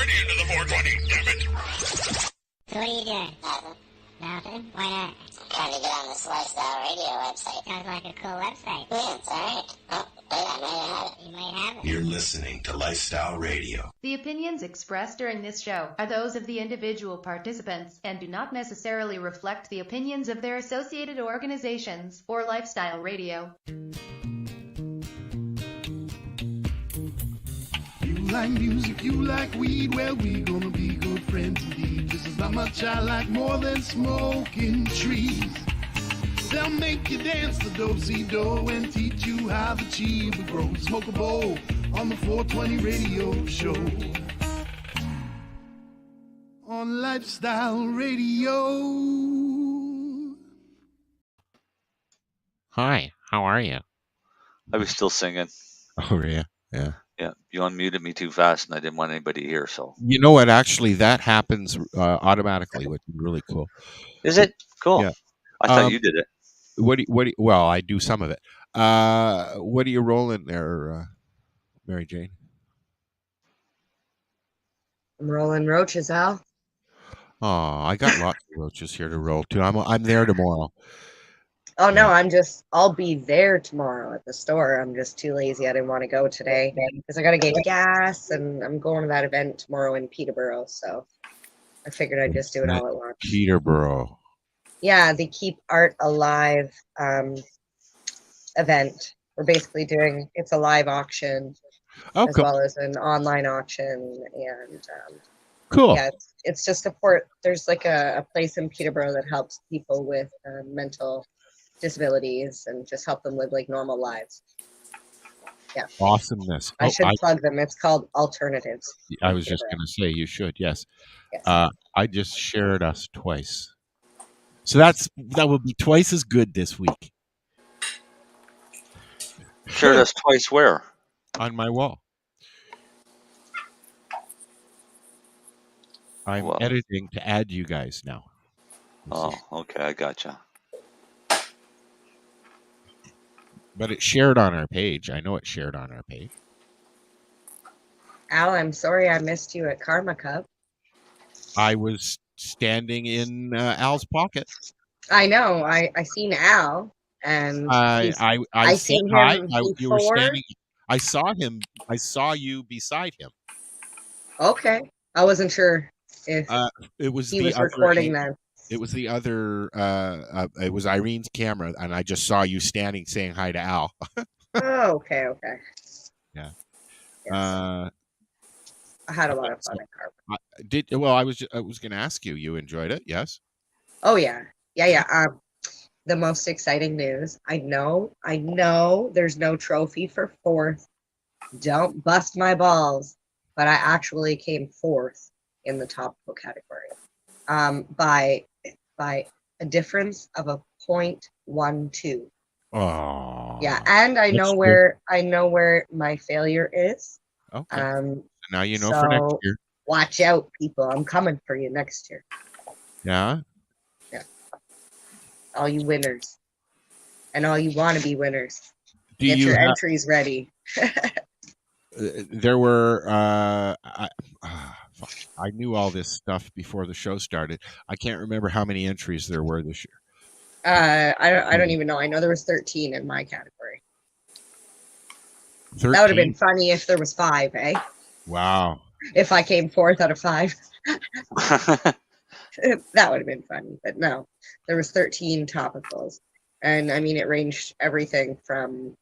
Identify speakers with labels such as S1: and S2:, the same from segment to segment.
S1: already into the 420, damn it.
S2: So what are you doing?
S3: Nothing.
S2: Nothing? Why not?
S3: Trying to get on this Lifestyle Radio website.
S2: Sounds like a cool website.
S3: Yeah, it's alright. Oh, wait, I might have it.
S2: You might have it.
S1: You're listening to Lifestyle Radio.
S4: The opinions expressed during this show are those of the individual participants and do not necessarily reflect the opinions of their associated organizations or Lifestyle Radio.
S5: You like music, you like weed, well, we gonna be good friends indeed. This is how much I like more than smoking trees. They'll make you dance the do-si-do and teach you how the chiba grows. Smoke a bowl on the 420 radio show. On Lifestyle Radio.
S6: Hi, how are you?
S7: I was still singing.
S6: Oh, yeah, yeah.
S7: Yeah, you unmuted me too fast, and I didn't want anybody here. So
S6: You know what? Actually, that happens automatically, which is really cool.
S7: is it cool?
S6: Yeah.
S7: I thought you did it.
S6: Well, I do some of it. What are you rolling there, Mary Jane?
S8: I'm rolling roaches, Al.
S6: Oh, I got lots of roaches here to roll too. I'm there tomorrow.
S8: Oh, no, I'll be there tomorrow at the store. I'm just too lazy. I didn't want to go today because I got to get gas and I'm going to that event tomorrow in Peterborough. So I figured I'd just do it all at once.
S6: Peterborough.
S8: Yeah, the Keep Art Alive event. We're basically doing, it's a live auction as
S6: cool.
S8: well as an online auction. And
S6: Cool.
S8: yeah, it's to support, there's like a place in Peterborough that helps people with mental disabilities and just help them live like normal lives. Yeah.
S6: Awesomeness.
S8: I should plug them. It's called Alternatives.
S6: I was just going to say you should. Yes.
S8: Yes.
S6: I just shared us twice. So that will be twice as good this week.
S7: Shared us twice where?
S6: On my wall. I'm editing to add you guys now.
S7: Oh, okay, I gotcha.
S6: But it's shared on our page. I know it's shared on our page.
S8: Al, I'm sorry I missed you at Karma Cup.
S6: I was standing in Al's pocket.
S8: I know. I seen Al, and
S6: I
S8: seen
S6: said hi.
S8: him
S6: You were
S8: before.
S6: standing. I saw him. I saw you beside him.
S8: Okay, I wasn't sure if
S6: it was
S8: he
S6: the
S8: was
S6: other
S8: recording then.
S6: It was the other. It was Irene's camera, and I just saw you standing saying hi to Al.
S8: Oh, okay.
S6: Yeah.
S8: Yes. I had a lot of fun at Karma.
S6: I was going to ask you. You enjoyed it? Yes.
S8: Oh yeah. The most exciting news. I know. There's no trophy for fourth. Don't bust my balls. But I actually came fourth in the topical category, by a difference of a 0.12.
S6: Oh.
S8: Yeah, and I know where my failure is.
S6: Okay. So now you know for next year.
S8: Watch out, people. I'm coming for you next year.
S6: Yeah.
S8: Yeah. All you winners, and all you want to be winners. Get your entries ready.
S6: There were. I knew all this stuff before the show started. I can't remember how many entries there were this year.
S8: I don't even know. I know there was 13 in my category.
S6: 13?
S8: That would have been funny if there was 5, eh?
S6: Wow.
S8: If I came 4th out of 5. That would have been funny. But no, there was 13 topicals. And I mean, it ranged everything from,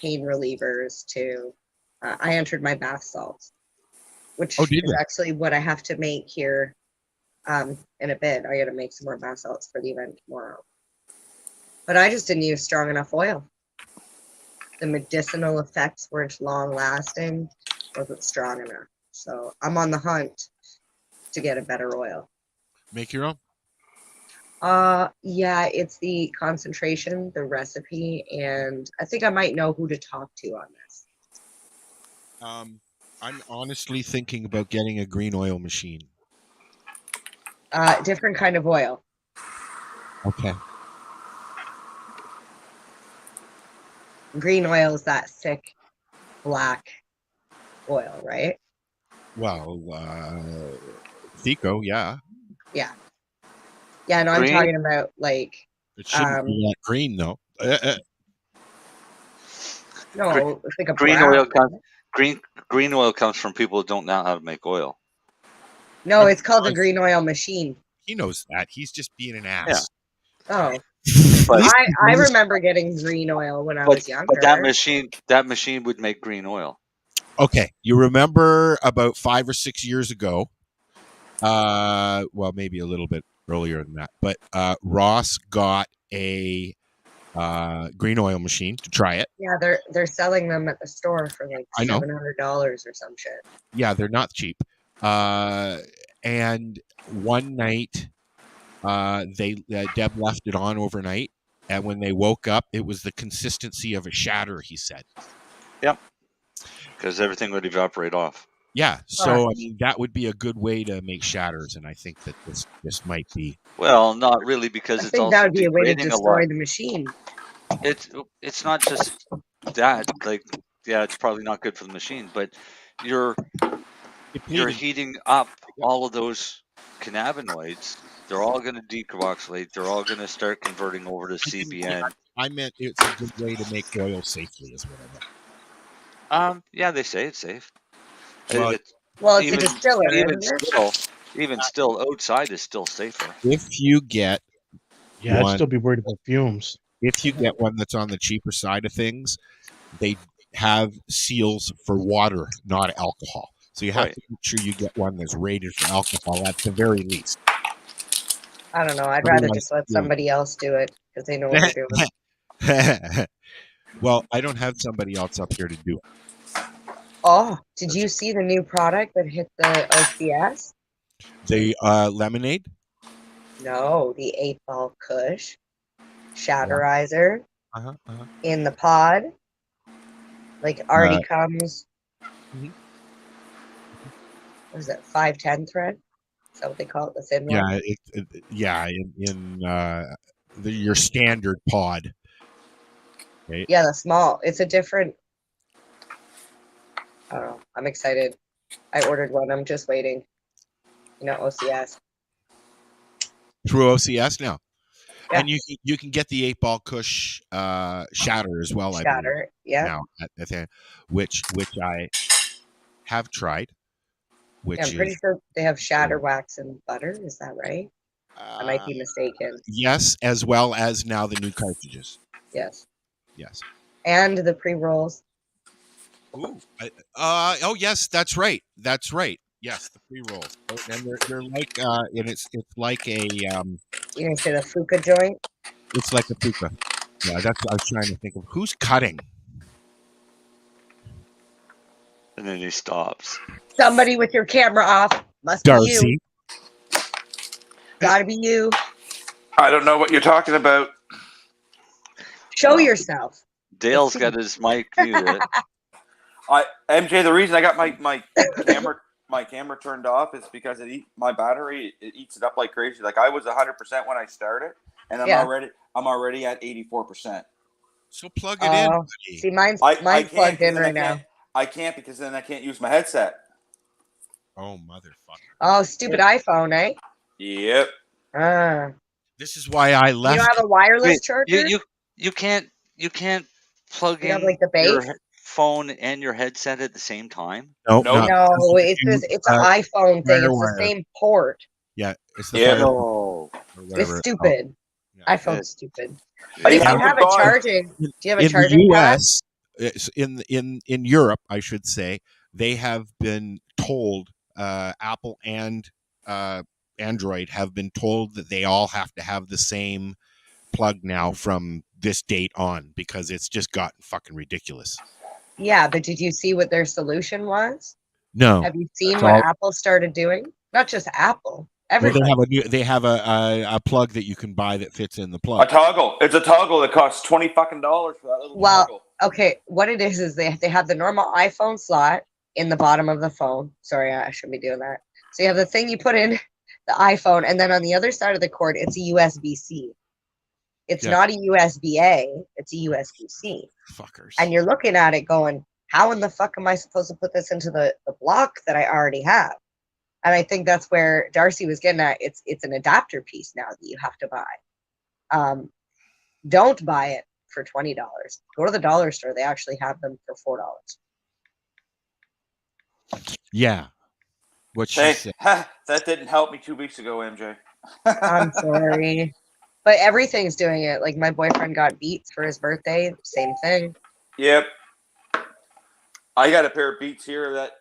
S8: pain relievers to, I entered my bath salts, which is actually what I have to make here in a bit. I got to make some more bath salts for the event tomorrow. But I just didn't use strong enough oil. The medicinal effects weren't long lasting, wasn't strong enough. So I'm on the hunt to get a better oil.
S6: Make your own?
S8: Yeah, it's the concentration, the recipe, and I think I might know who to talk to on this.
S6: I'm honestly thinking about getting a green oil machine.
S8: Different kind of oil.
S6: Okay.
S8: Green oil is that thick black oil, right?
S6: Well, Thico, yeah.
S8: Yeah. Yeah, no, I'm
S7: Green?
S8: talking about like
S6: It shouldn't be that green though.
S8: no, it's like a
S7: Green
S8: brown.
S7: oil comes. Green oil comes from people who don't know how to make oil.
S8: No, it's called a green oil machine.
S6: He knows that. He's just being an ass.
S8: Oh.
S7: But,
S8: I remember getting green oil when I was younger.
S7: But that machine would make green oil.
S6: Okay, you remember about 5 or 6 years ago? Well, maybe a little bit earlier than that. But Ross got a green oil machine to try it.
S8: Yeah, they're selling them at the store for like $700 or some shit.
S6: Yeah, they're not cheap. And one night, Deb left it on overnight, and when they woke up, it was the consistency of a shatter. He said,
S7: "Yep," because everything would evaporate off.
S6: Yeah, so I mean that would be a good way to make shatters, and I think that this might be.
S7: Well, not really, because
S8: I
S7: it's
S8: think
S7: also
S8: that would be a way to
S7: degrading
S8: destroy the machine.
S7: It's not just that. Like, yeah, it's probably not good for the machine, but you're heating up all of those cannabinoids. They're all going to decarboxylate. They're all going to start converting over to CBN.
S6: I meant it's a good way to make oil safely, is what I meant.
S7: Yeah, they say it's safe.
S8: Well, it's a distiller.
S7: Even still, outside is still safer.
S6: If you get,
S9: I'd still be worried about fumes.
S6: If you get one that's on the cheaper side of things, they have seals for water, not alcohol. So you have to make sure you get one that's rated for alcohol at the very least.
S8: I don't know. I'd rather just let somebody else do it because they know what they're doing.
S6: Well, I don't have somebody else up here to do it.
S8: Oh, did you see the new product that hit the OCS?
S6: The lemonade?
S8: No, the 8-ball Kush Shatterizer in the pod. Like already comes. What is that? 510 thread? Is that what they call it? The thin
S6: one? In your standard pod. Right?
S8: Yeah, the small. It's a different. I don't know. I'm excited. I ordered one. I'm just waiting. OCS.
S6: Through OCS now.
S8: Yeah.
S6: And you can get the 8-ball Kush shatter as well.
S8: Shatter, yeah.
S6: Now, which I have tried.
S8: I'm pretty sure they have shatter wax and butter. Is that right? I might be mistaken.
S6: Yes, as well as now the new cartridges.
S8: Yes.
S6: And
S8: the pre-rolls.
S6: Ooh. Yes, that's right. Yes, the pre-rolls. And they're like and it's like a
S8: You gonna say the Fuka joint?
S6: It's like a Fuka. Yeah, that's what I was trying to think of. Who's cutting?
S7: And then he stops.
S8: Somebody with your camera off. Must
S6: Darcy.
S8: be you. Gotta be you.
S10: I don't know what you're talking about.
S8: Show yourself.
S7: Dale's got his mic muted.
S10: MJ, the reason I got my camera turned off is because my battery eats it up like crazy. Like I was 100% when I started, and I'm already at 84%.
S6: So plug it in. Buddy.
S8: See, mine's plugged in right now.
S10: I can't because then I can't use my headset.
S6: Oh, motherfucker.
S8: Oh, stupid iPhone, eh?
S10: Yep.
S6: This is why I left.
S8: You don't have a wireless charger?
S7: You can't plug in
S8: like the base?
S7: your phone and your headset at the same time?
S6: No,
S8: it's an iPhone thing. It's the same port.
S6: Yeah, it's the
S8: It's stupid. iPhone's stupid.
S6: But
S8: But if you have a charging, do you have a charging
S6: in the US, in Europe, I should say, they have been told, Apple and Android have been told that they all have to have the same plug now from this date on because it's just gotten fucking ridiculous.
S8: Yeah, but did you see what their solution was?
S6: No.
S8: Have you seen what Apple started doing? Not just Apple. Everybody.
S6: They have a plug that you can buy that fits in the plug.
S10: A toggle. It's a toggle that costs $20 for that little toggle.
S8: Okay. What it is they have the normal iPhone slot in the bottom of the phone. Sorry, I shouldn't be doing that. So you have the thing you put in the iPhone, and then on the other side of the cord, it's a USB-C. It's not a USB-A. It's a USB-C.
S6: Fuckers.
S8: And you're looking at it going, how in the fuck am I supposed to put this into the block that I already have? And I think that's where Darcy was getting at. It's an adapter piece now that you have to buy. Don't buy it for $20. Go to the dollar store. They actually have them for $4.
S6: Yeah. What she said.
S10: That didn't help me 2 weeks ago, MJ.
S8: I'm sorry. But everything's doing it. Like my boyfriend got Beats for his birthday. Same thing.
S10: Yep. I got a pair of Beats here that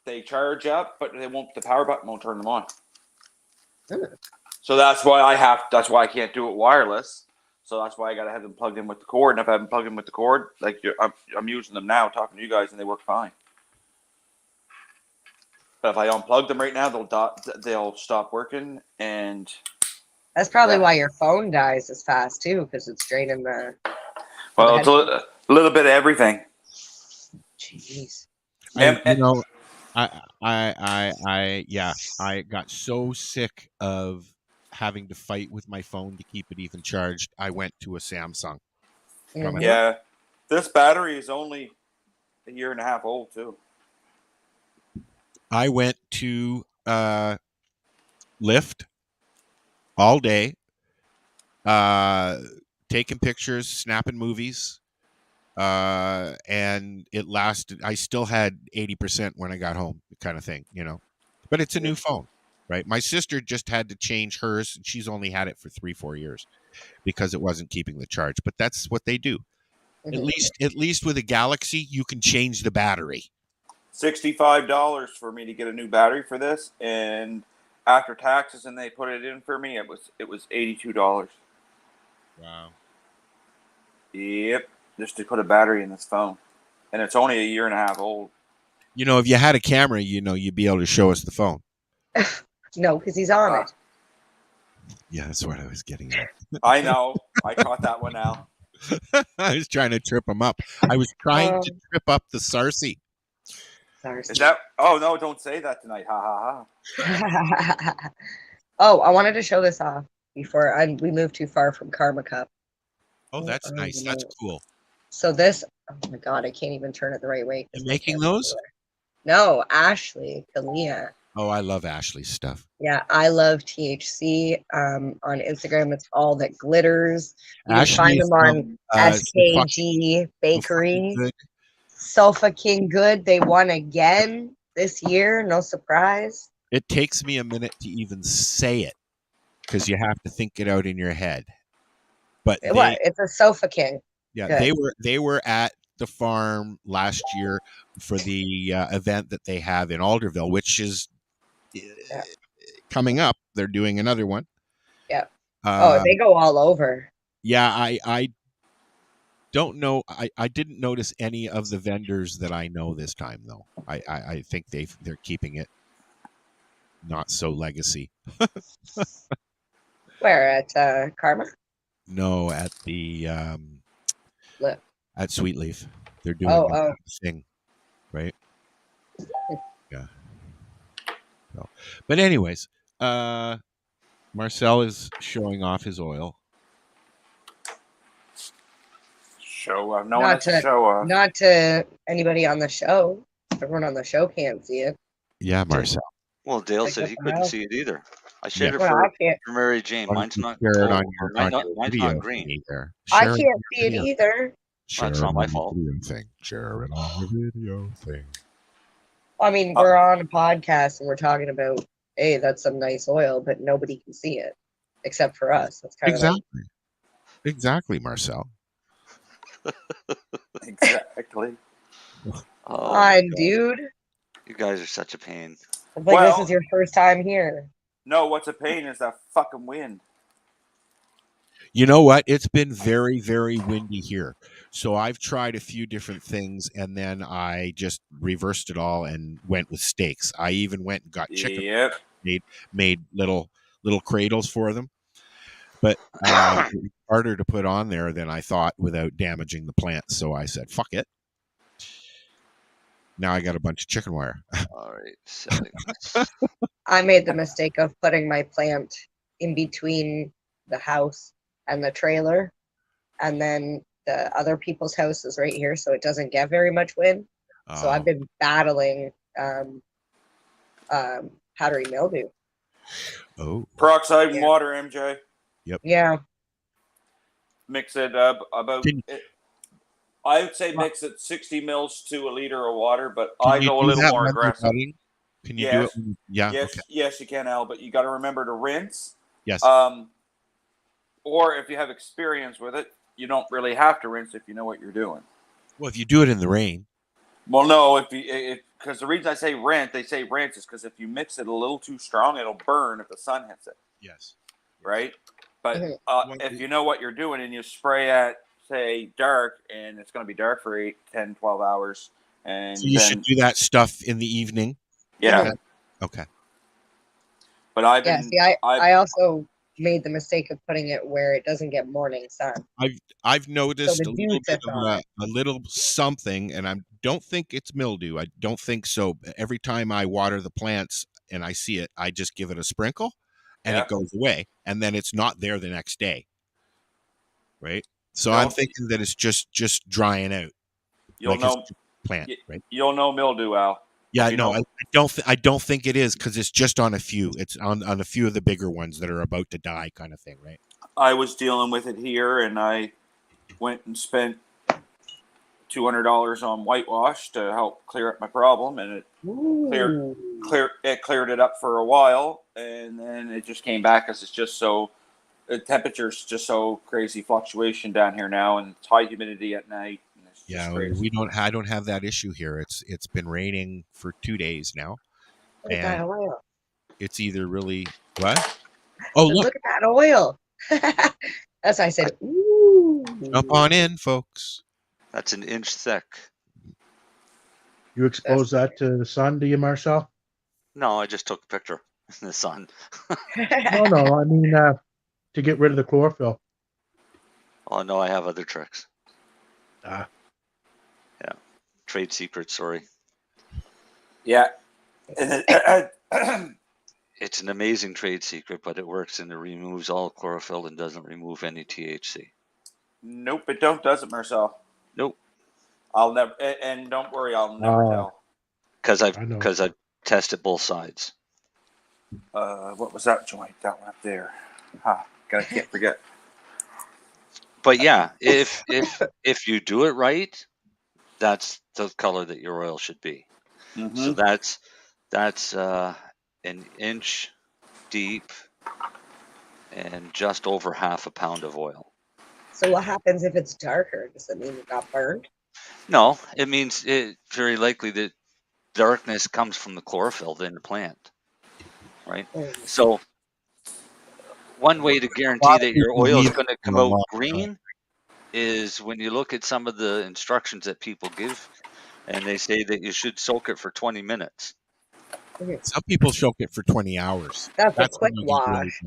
S10: they charge up, but they won't. The power button won't turn them on. So that's why I can't do it wireless. So that's why I gotta have them plugged in with the cord. And if I haven't plugged in with the cord, like I'm using them now, talking to you guys, and they work fine. But if I unplug them right now, they'll stop working, and
S8: that's probably why your phone dies as fast too, because it's draining the.
S10: Well, it's a little bit of everything.
S8: Jeez.
S6: I got so sick of having to fight with my phone to keep it even charged. I went to a Samsung.
S10: Yeah, this battery is only a year and a half old too.
S6: I went to Lyft all day, taking pictures, snapping movies, and it lasted. I still had 80% when I got home, kind of thing, But it's a new phone, right? My sister just had to change hers, and she's only had it for 3-4 years because it wasn't keeping the charge. But that's what they do. At least with a Galaxy, you can change the battery.
S10: $65 for me to get a new battery for this, and after taxes, and they put it in for me, it was $82.
S6: Wow.
S10: Yep, just to put a battery in this phone, and it's only a year and a half old.
S6: If you had a camera, you'd be able to show us the phone.
S8: No, because he's on it.
S6: Yeah, that's what I was getting at.
S10: I know. I caught that one now.
S6: I was trying to trip him up. I was trying to trip up the Sarcy.
S10: Is that? Oh no! Don't say that tonight. Ha ha
S8: ha. Oh, I wanted to show this off before we moved too far from Karma Cup.
S6: Oh, that's nice. That's cool.
S8: So this, oh my god, I can't even turn it the right way.
S6: You're making those?
S8: No, Ashley, Kalia.
S6: Oh, I love Ashley's stuff.
S8: Yeah, I love THC. On Instagram, it's all that glitters. You
S6: Ashley
S8: can find them on SKG Bakery. Sofa King Good. They won again this year. No surprise.
S6: It takes me a minute to even say it because you have to think it out in your head. But
S8: it's a Sofa King.
S6: Yeah, good. They were at the farm last year for the event that they have in Alderville, which is coming up. They're doing another one.
S8: Yeah. They go all over.
S6: Yeah, I don't know. I didn't notice any of the vendors that I know this time, though. I think they're keeping it not so legacy.
S8: Where at Karma?
S6: No, at the at Sweet Leaf. They're doing a thing, right? Yeah. So, but anyways, Marcel is showing off his oil.
S10: Show off. No one has to show off.
S8: Not to anybody on the show. Everyone on the show can't see it.
S6: Yeah, Marcel.
S7: Well, Dale said he couldn't see it either. I shared it for Mary Jane. Mine's not. Mine's not green.
S8: Either. I can't see it either.
S7: That's not my fault.
S6: Share it on the video thing.
S8: I mean, we're on a podcast and we're talking about, hey, that's some nice oil, but nobody can see it except for us. That's kind of
S6: exactly, Marcel.
S10: Exactly.
S8: Come on, dude.
S7: You guys are such a pain.
S8: It's like this is your first time here.
S10: No, what's a pain is that fucking wind.
S6: You know what? It's been very, very windy here. So I've tried a few different things, and then I just reversed it all and went with steaks. I even went and got chicken.
S10: Yep.
S6: Made little cradles for them. But harder to put on there than I thought without damaging the plant. So I said, fuck it. Now I got a bunch of chicken wire.
S7: All right.
S8: I made the mistake of putting my plant in between the house and the trailer. And then the other people's house is right here, so it doesn't get very much wind. So I've been battling powdery mildew.
S6: Oh.
S10: Peroxide and water, MJ.
S6: Yep.
S8: Yeah.
S10: Mix it up about. I would say mix it 60 mils to a liter of water, but I go a little more aggressive.
S6: Can you do it? Yeah.
S10: Yes,
S6: okay.
S10: yes, you can, Al, but you got to remember to rinse.
S6: Yes.
S10: Or if you have experience with it, you don't really have to rinse if you know what you're doing.
S6: Well, if you do it in the rain.
S10: Well, no, because the reason I say rinse, they say rinse is because if you mix it a little too strong, it'll burn if the sun hits it.
S6: Yes.
S10: Right? But if you know what you're doing and you spray at, say, dark, and it's going to be dark for 8, 10, 12 hours. And
S6: so you should do that stuff in the evening?
S10: Yeah.
S6: Okay.
S10: But I've
S8: I also made the mistake of putting it where it doesn't get morning sun.
S6: I've noticed
S8: So
S6: a little bit of a little something, and I don't think it's mildew. I don't think so. Every time I water the plants and I see it, I just give it a sprinkle, and it goes away, and then it's not there the next day. Right. So I'm thinking that it's just drying out.
S10: You'll know
S6: plant, right?
S10: You'll know mildew, Al.
S6: Yeah, no, I don't think it is because it's just on a few. It's on a few of the bigger ones that are about to die, kind of thing, right?
S10: I was dealing with it here, and I went and spent $200 on whitewash to help clear up my problem, and it cleared it up for a while, and then it just came back because it's just so the temperature's just so crazy fluctuation down here now, and it's high humidity at night.
S6: Yeah, I don't have that issue here. It's been raining for 2 days now, and
S8: oil.
S6: It's either really what? Oh,
S8: look at that oil! That's why I said, "Ooh."
S6: Jump on in, folks.
S7: That's an inch thick.
S9: You expose that to the sun, do you, Marcel?
S7: No, I just took a picture in the sun.
S9: No, I mean to get rid of the chlorophyll.
S7: Oh no, I have other tricks.
S9: Yeah.
S7: Trade secret, sorry.
S10: Yeah.
S7: It's an amazing trade secret, but it works and it removes all chlorophyll and doesn't remove any THC.
S10: Nope, it does it, Marcel.
S7: Nope.
S10: I'll never, and don't worry, I'll never tell.
S7: Because I've tested both sides.
S10: What was that joint? That one up there. Can't forget.
S7: But yeah, if you do it right, that's the color that your oil should be.
S10: Mm-hmm.
S7: So that's an inch deep and just over half a pound of oil.
S8: So what happens if it's darker? Does it mean it got burned?
S7: No, it means very likely that darkness comes from the chlorophyll in the plant, right? So one way to guarantee that your oil is going to come out green is when you look at some of the instructions that people give, and they say that you should soak it for 20 minutes.
S6: Some people soak it for 20 hours.
S8: That's a quick wash.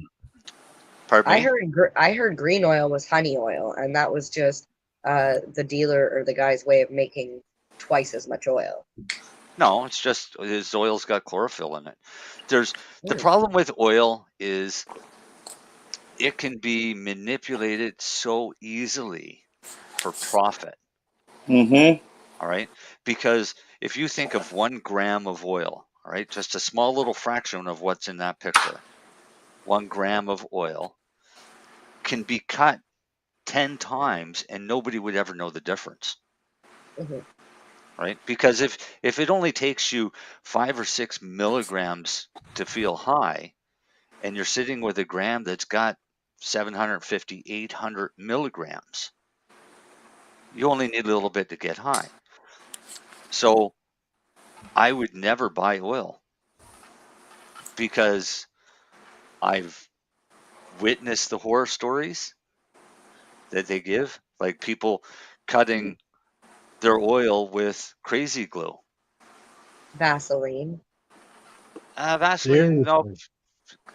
S7: Pardon me?
S8: I heard green oil was honey oil, and that was just the dealer or the guy's way of making twice as much oil.
S7: No, it's just his oil's got chlorophyll in it. The problem with oil is it can be manipulated so easily for profit.
S10: Mm-hmm.
S7: All right? Because if you think of 1 gram of oil, all right, just a small little fraction of what's in that picture, 1 gram of oil can be cut 10 times and nobody would ever know the difference.
S8: Mm-hmm.
S7: Right? Because if it only takes you 5 or 6 milligrams to feel high, and you're sitting with a gram that's got 750, 800 milligrams, you only need a little bit to get high. So I would never buy oil because I've witnessed the horror stories that they give, like people cutting their oil with crazy glue.
S8: Vaseline.
S7: Vaseline, no.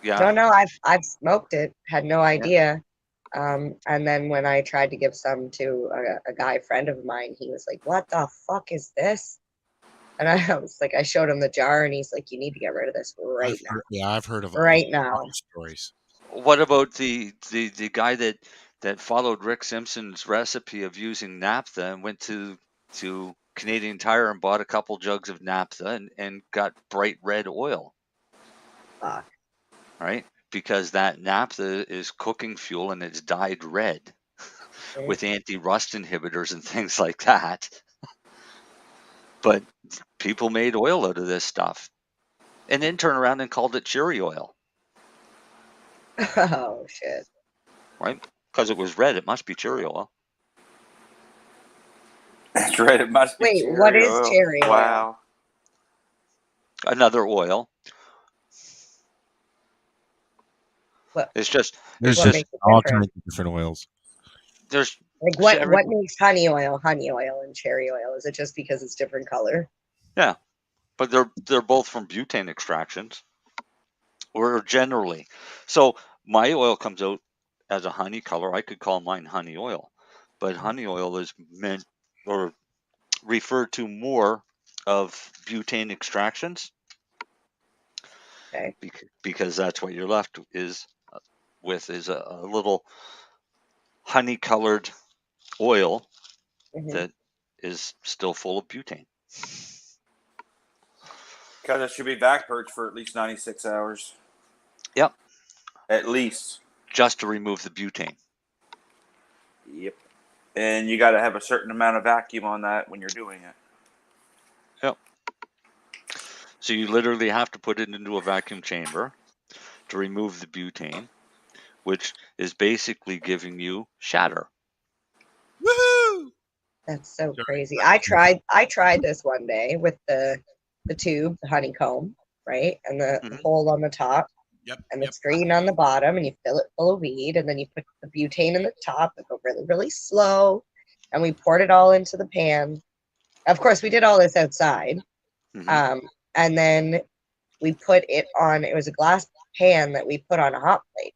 S7: Yeah.
S8: No, I've smoked it. Had no idea. And then when I tried to give some to a guy friend of mine, he was like, "What the fuck is this?" And I was like, I showed him the jar, and he's like, "You need to get rid of this right now."
S6: I've heard of
S8: right now
S6: stories.
S7: What about the guy that that followed Rick Simpson's recipe of using naphtha and went to Canadian Tire and bought a couple jugs of naphtha and got bright red oil. Right? Because that naphtha is cooking fuel and it's dyed red with anti-rust inhibitors and things like that. But people made oil out of this stuff and then turned around and called it cherry oil.
S8: Oh, shit.
S7: Right? Because it was red, it must be cherry oil.
S10: That's right. It must be.
S8: Wait, what is cherry oil?
S10: Wow.
S7: Another oil.
S8: What?
S7: It's just
S6: all kinds of different oils.
S7: There's
S8: like what makes honey oil and cherry oil? Is it just because it's different color?
S7: Yeah, but they're both from butane extractions, or generally. So my oil comes out as a honey color. I could call mine honey oil, but honey oil is meant or referred to more of butane extractions.
S8: Okay.
S7: Because that's what you're left with is a little honey colored oil that is still full of butane.
S10: Because it should be vac purged for at least 96 hours.
S7: Yep.
S10: At least.
S7: Just to remove the butane.
S10: Yep. And you got to have a certain amount of vacuum on that when you're doing it.
S7: Yep. So you literally have to put it into a vacuum chamber to remove the butane, which is basically giving you shatter.
S6: Woohoo!
S8: That's so crazy. I tried this one day with the tube, the honeycomb, right? And the hole on the top.
S6: Yep.
S8: And the screen on the bottom, and you fill it full of weed, and then you put the butane in the top and go really, really slow. And we poured it all into the pan. Of course, we did all this outside. And then we put it on, it was a glass pan that we put on a hot plate.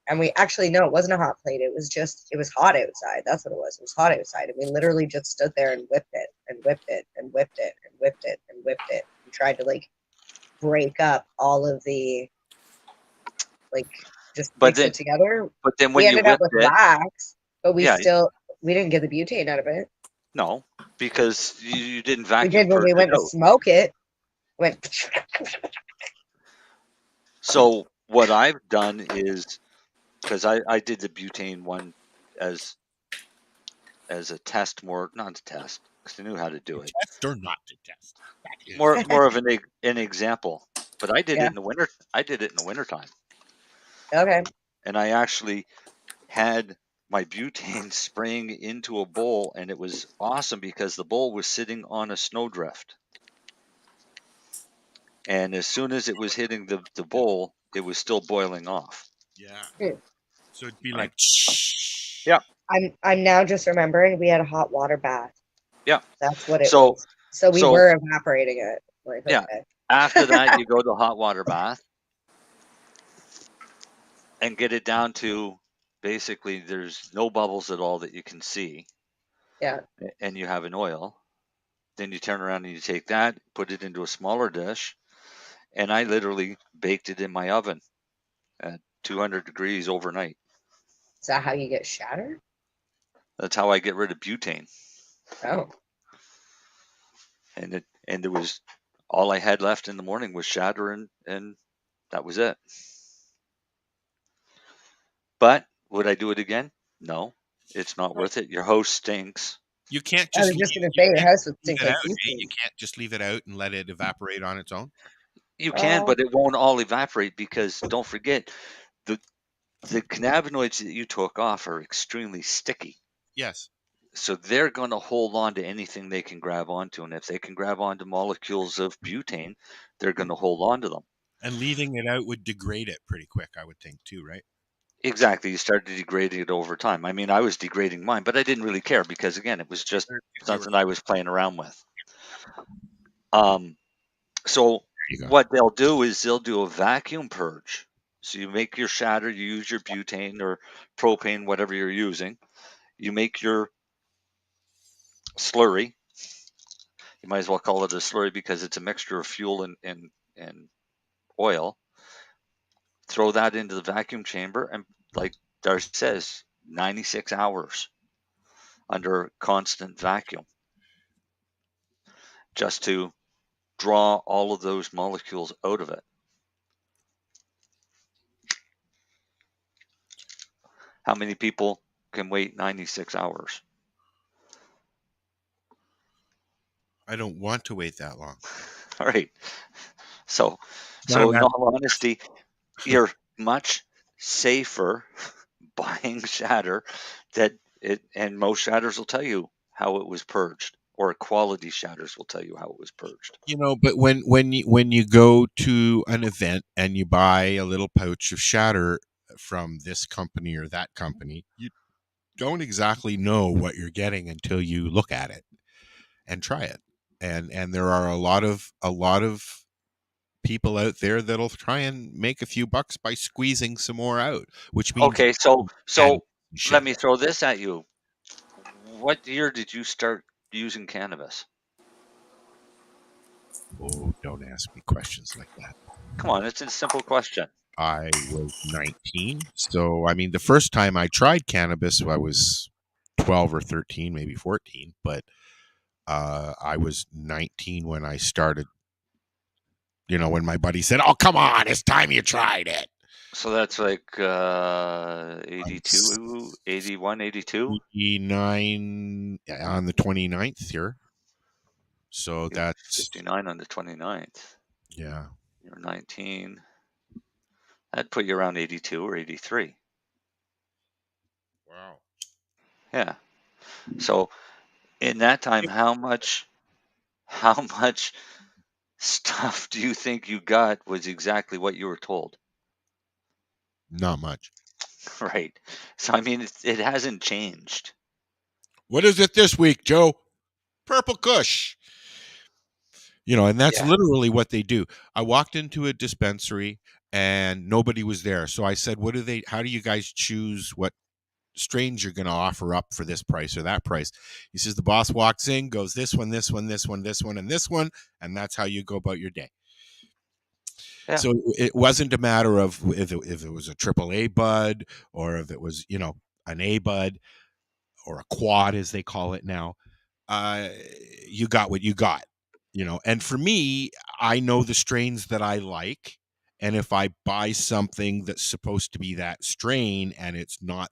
S8: And we actually, no, it wasn't a hot plate. It was hot outside. That's what it was. It was hot outside. And we literally just stood there and whipped it and whipped it and whipped it and whipped it and whipped it. And tried to break up all of the, just mix it together.
S7: But then when
S8: we ended up with
S7: it,
S8: wax, but we didn't get the butane out of it.
S7: No, because you didn't vacuum.
S8: We did when we went to smoke it.
S7: So what I've done is, because I did the butane one as a test, not a test, because I knew how to do it.
S6: Test or not to test.
S7: More of an example. But I did it in the winter. I did it in the wintertime.
S8: Okay.
S7: And I actually had my butane spraying into a bowl, and it was awesome because the bowl was sitting on a snowdrift. And as soon as it was hitting the bowl, it was still boiling off.
S6: Yeah. So it'd be like,
S7: yeah.
S8: I'm now just remembering we had a hot water bath.
S7: Yeah.
S8: That's what it was. So we were evaporating it.
S7: Yeah.
S8: Okay.
S7: After that, you go to hot water bath and get it down to basically there's no bubbles at all that you can see.
S8: Yeah.
S7: And you have an oil. Then you turn around and you take that, put it into a smaller dish, and I literally baked it in my oven at 200 degrees overnight.
S8: Is that how you get shatter?
S7: That's how I get rid of butane.
S8: Oh.
S7: And it was all I had left in the morning was shatter, and that was it. But would I do it again? No, it's not worth it. Your house stinks.
S6: You can't
S8: just. I was just going to say your house would stink like butane.
S6: You can't just leave it out and let it evaporate on its own.
S7: You can, but it won't all evaporate because don't forget the cannabinoids that you took off are extremely sticky.
S6: Yes.
S7: So they're going to hold on to anything they can grab onto, and if they can grab onto molecules of butane, they're going to hold on to them.
S6: And leaving it out would degrade it pretty quick, I would think, too, right?
S7: Exactly. You start degrading it over time. I mean, I was degrading mine, but I didn't really care because, again, it was just something I was playing around with. So what they'll do is they'll do a vacuum purge. So you make your shatter, you use your butane or propane, whatever you're using. You make your slurry. You might as well call it a slurry because it's a mixture of fuel and oil. Throw that into the vacuum chamber and like Darcy says, 96 hours under constant vacuum just to draw all of those molecules out of it. How many people can wait 96 hours?
S6: I don't want to wait that long.
S7: All right. So in all honesty, you're much safer buying shatter and most shatters will tell you how it was purged, or quality shatters will tell you how it was purged.
S6: But when you go to an event and you buy a little pouch of shatter from this company or that company, you don't exactly know what you're getting until you look at it and try it. And there are a lot of people out there that'll try and make a few bucks by squeezing some more out, which means
S7: okay. So let me throw this at you. What year did you start using cannabis?
S6: Oh, don't ask me questions like that.
S7: Come on, it's a simple question.
S6: I was 19. So, I mean, the first time I tried cannabis, I was 12 or 13, maybe 14. But I was 19 when I started, when my buddy said, "Oh, come on, it's time you tried it."
S7: So that's like 82, 81, 82?
S6: 89 on the 29th here. So that's
S7: 59 on the 29th.
S6: Yeah.
S7: You're 19. That'd put you around 82 or 83.
S6: Wow.
S7: Yeah. So in that time, how much stuff do you think you got was exactly what you were told?
S6: Not much.
S7: Right. So, I mean, it hasn't changed.
S6: What is it this week, Joe? Purple Kush. And that's literally what they do. I walked into a dispensary and nobody was there. So I said, how do you guys choose what strains you're going to offer up for this price or that price? He says, the boss walks in, goes this one, this one, this one, this one, and this one. And that's how you go about your day. Yeah. So it wasn't a matter of if it was a AAA bud or if it was, an A bud or a quad, as they call it now. You got what you got. And for me, I know the strains that I like. And if I buy something that's supposed to be that strain and it's not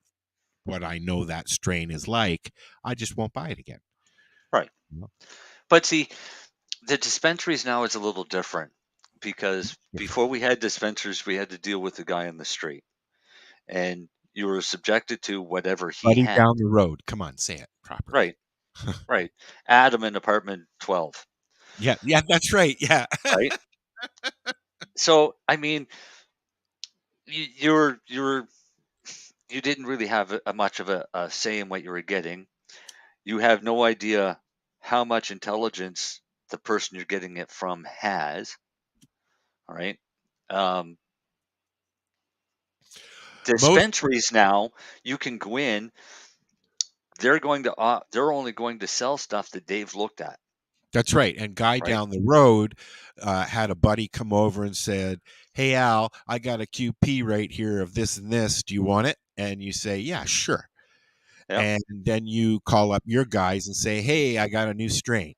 S6: what I know that strain is like, I just won't buy it again.
S7: Right. But see, the dispensaries now is a little different because before we had dispensaries, we had to deal with the guy on the street. And you were subjected to whatever he had.
S6: Down the road. Come on, say it properly.
S7: Right. Right. Adam in apartment 12.
S6: Yeah, that's right. Yeah.
S7: Right. So, I mean, you didn't really have much of a say in what you were getting. You have no idea how much intelligence the person you're getting it from has. All right. Dispensaries now, you can go in. They're only going to sell stuff that they've looked at.
S6: That's right. And guy down the road had a buddy come over and said, "Hey, Al, I got a QP right here of this and this. Do you want it?" And you say, "Yeah, sure." Yep. And then you call up your guys and say, "Hey, I got a new strain."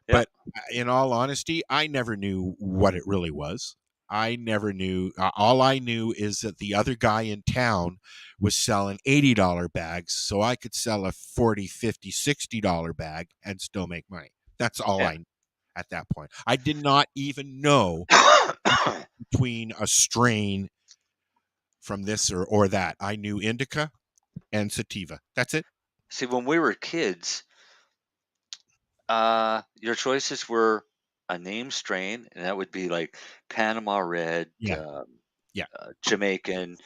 S6: Yep. But in all honesty, I never knew what it really was. I never knew. All I knew is that the other guy in town was selling $80 bags, so I could sell a $40, $50, $60 bag and still make money. That's all I knew at that point. I did not even know between a strain from this or that. I knew indica and sativa. That's it.
S7: See, when we were kids, your choices were a name strain, and that would be like Panama Red, Jamaican,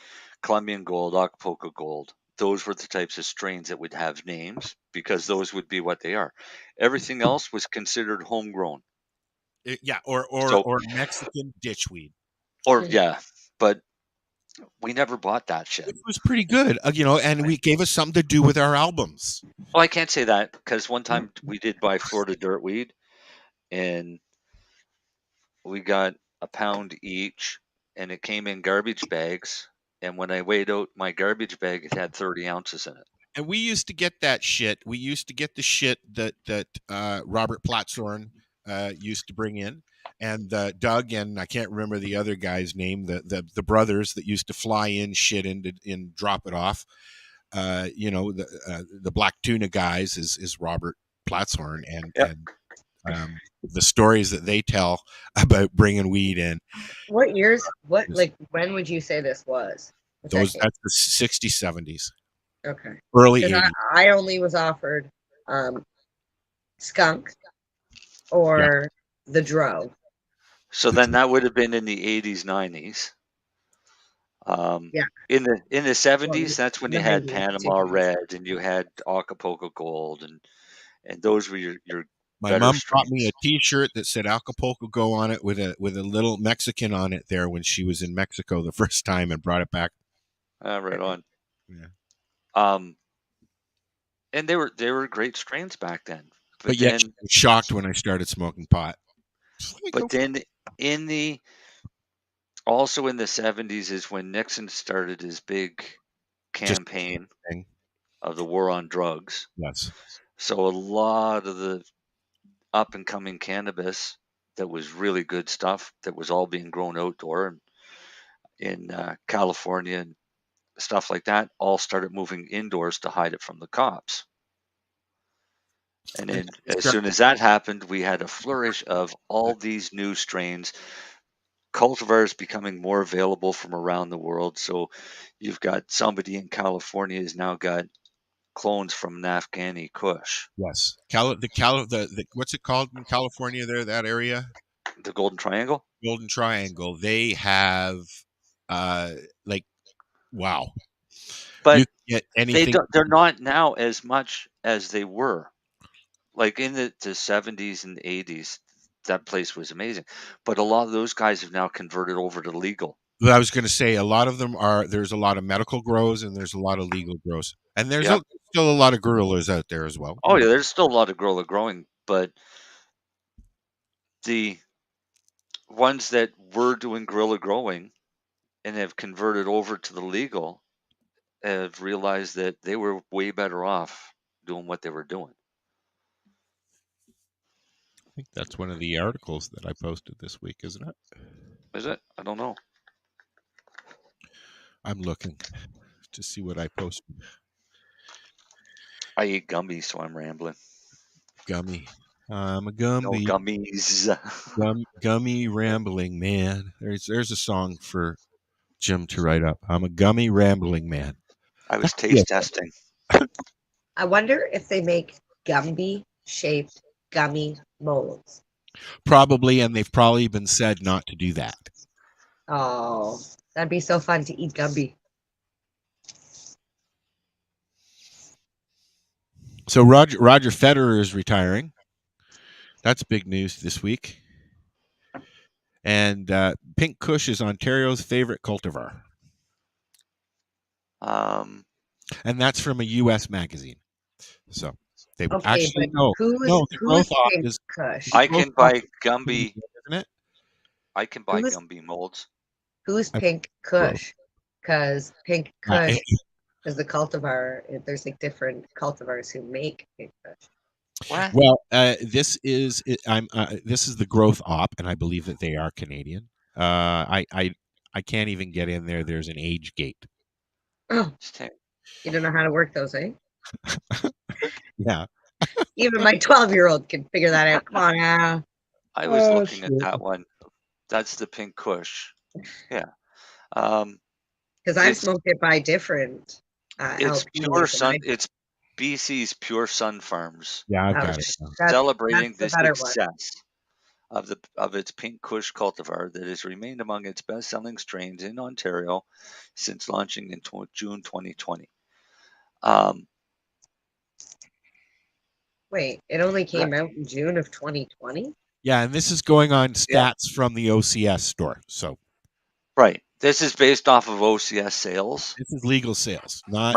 S7: Colombian Gold, Acapulco Gold. Those were the types of strains that would have names because those would be what they are. Everything else was considered homegrown.
S6: Or Mexican ditchweed.
S7: But we never bought that shit.
S6: It was pretty good, and we gave us something to do with our albums.
S7: Well, I can't say that because one time we did buy Florida Dirtweed, and we got a pound each, and it came in garbage bags, and when I weighed out my garbage bag, it had 30 ounces in it.
S6: And we used to get that shit. We used to get the shit that Robert Platshorn used to bring in, and Doug and I can't remember the other guy's name. The brothers that used to fly in shit and drop it off. The Black Tuna guys is Robert Platshorn, and the stories that they tell about bringing weed in.
S8: What years? When would you say this was?
S6: That's the 60s, 70s.
S8: Okay.
S6: Early 80s.
S8: I only was offered skunk or the dro.
S7: So then that would have been in the 80s, 90s. In the 70s, that's when you had Panama Red and you had Acapulco Gold, and those were your
S6: My mom brought me a T-shirt that said Acapulco Go on it with a little Mexican on it there when she was in Mexico the first time, and brought it back.
S7: Right on.
S6: Yeah.
S7: And they were great strains back then.
S6: But yet she was shocked when I started smoking pot.
S7: But then also in the 70s is when Nixon started his big campaign of the war on drugs.
S6: Yes.
S7: So a lot of the up and coming cannabis that was really good stuff that was all being grown outdoor in California and stuff like that all started moving indoors to hide it from the cops. And then as soon as that happened, we had a flourish of all these new strains, cultivars becoming more available from around the world. So you've got somebody in California has now got clones from an Afghani Kush.
S6: Yes. The what's it called in California there, that area?
S7: The Golden Triangle?
S6: Golden Triangle. They have wow.
S7: But
S6: you can get anything.
S7: They're not now as much as they were. Like in the 70s and 80s, that place was amazing. But a lot of those guys have now converted over to legal.
S6: I was going to say a lot of them there's a lot of medical grows and there's a lot of legal grows. And there's still a lot of guerrillas out there as well.
S7: Oh, yeah, there's still a lot of guerrilla growing. But the ones that were doing guerrilla growing and have converted over to the legal have realized that they were way better off doing what they were doing.
S6: I think that's one of the articles that I posted this week, isn't it?
S7: Is it? I don't know.
S6: I'm looking to see what I posted.
S7: I eat gummies, so I'm rambling.
S6: Gummy. I'm a gummy.
S7: No gummies.
S6: Gummy rambling man. There's a song for Jim to write up. I'm a gummy rambling man.
S7: I was taste testing.
S8: I wonder if they make Gumby-shaped gummy molds.
S6: Probably, and they've probably been said not to do that.
S8: Oh, that'd be so fun to eat Gumby.
S6: So Roger Federer is retiring. That's big news this week. And Pink Kush is Ontario's favorite cultivar. And that's from a U.S. magazine. So they actually know.
S8: Who's Pink Kush?
S7: I can buy Gumby, isn't it? I can buy Gumby molds.
S8: Who's Pink Kush? Because Pink Kush is the cultivar. There's like different cultivars who make Pink Kush.
S7: What?
S6: Well, this is the growth op, and I believe that they are Canadian. I can't even get in there. There's an age gate.
S8: Oh, you don't know how to work those, eh?
S6: Yeah.
S8: Even my 12-year-old can figure that out. Come on now.
S7: I was looking at that one. That's the Pink Kush. Yeah.
S8: Because I've smoked it by different.
S7: It's pure sun. It's BC's Pure Sun Farms.
S6: Yeah, I've got it.
S7: Celebrating the success of its Pink Kush cultivar that has remained among its best-selling strains in Ontario since launching in June 2020.
S8: Wait, it only came out in June of 2020?
S6: Yeah, and this is going on stats from the OCS store. So,
S7: right, this is based off of OCS sales.
S6: This is legal sales, not.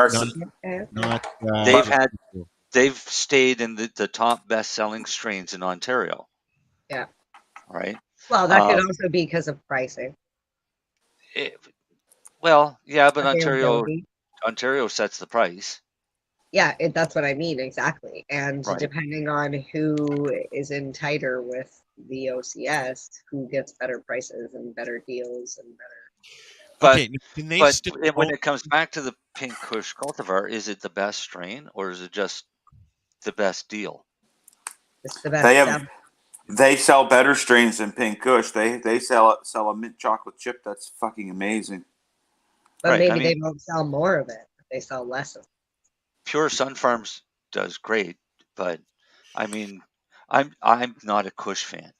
S7: They've stayed in the top best-selling strains in Ontario. Well, yeah, but
S8: availability.
S7: Ontario sets the price.
S8: Yeah, that's what I mean, exactly. And
S7: Right.
S8: depending on who is in tighter with the OCS, who gets better prices and better deals and better.
S6: Okay,
S7: But when it comes back to the Pink Kush cultivar, is it the best strain or is it just the best deal?
S8: It's the best.
S10: They sell better strains than Pink Kush. They sell a mint chocolate chip that's fucking amazing.
S8: But maybe they won't sell more of it. They sell less of it.
S7: Pure Sun Farms does great, but I mean, I'm not a Kush fan.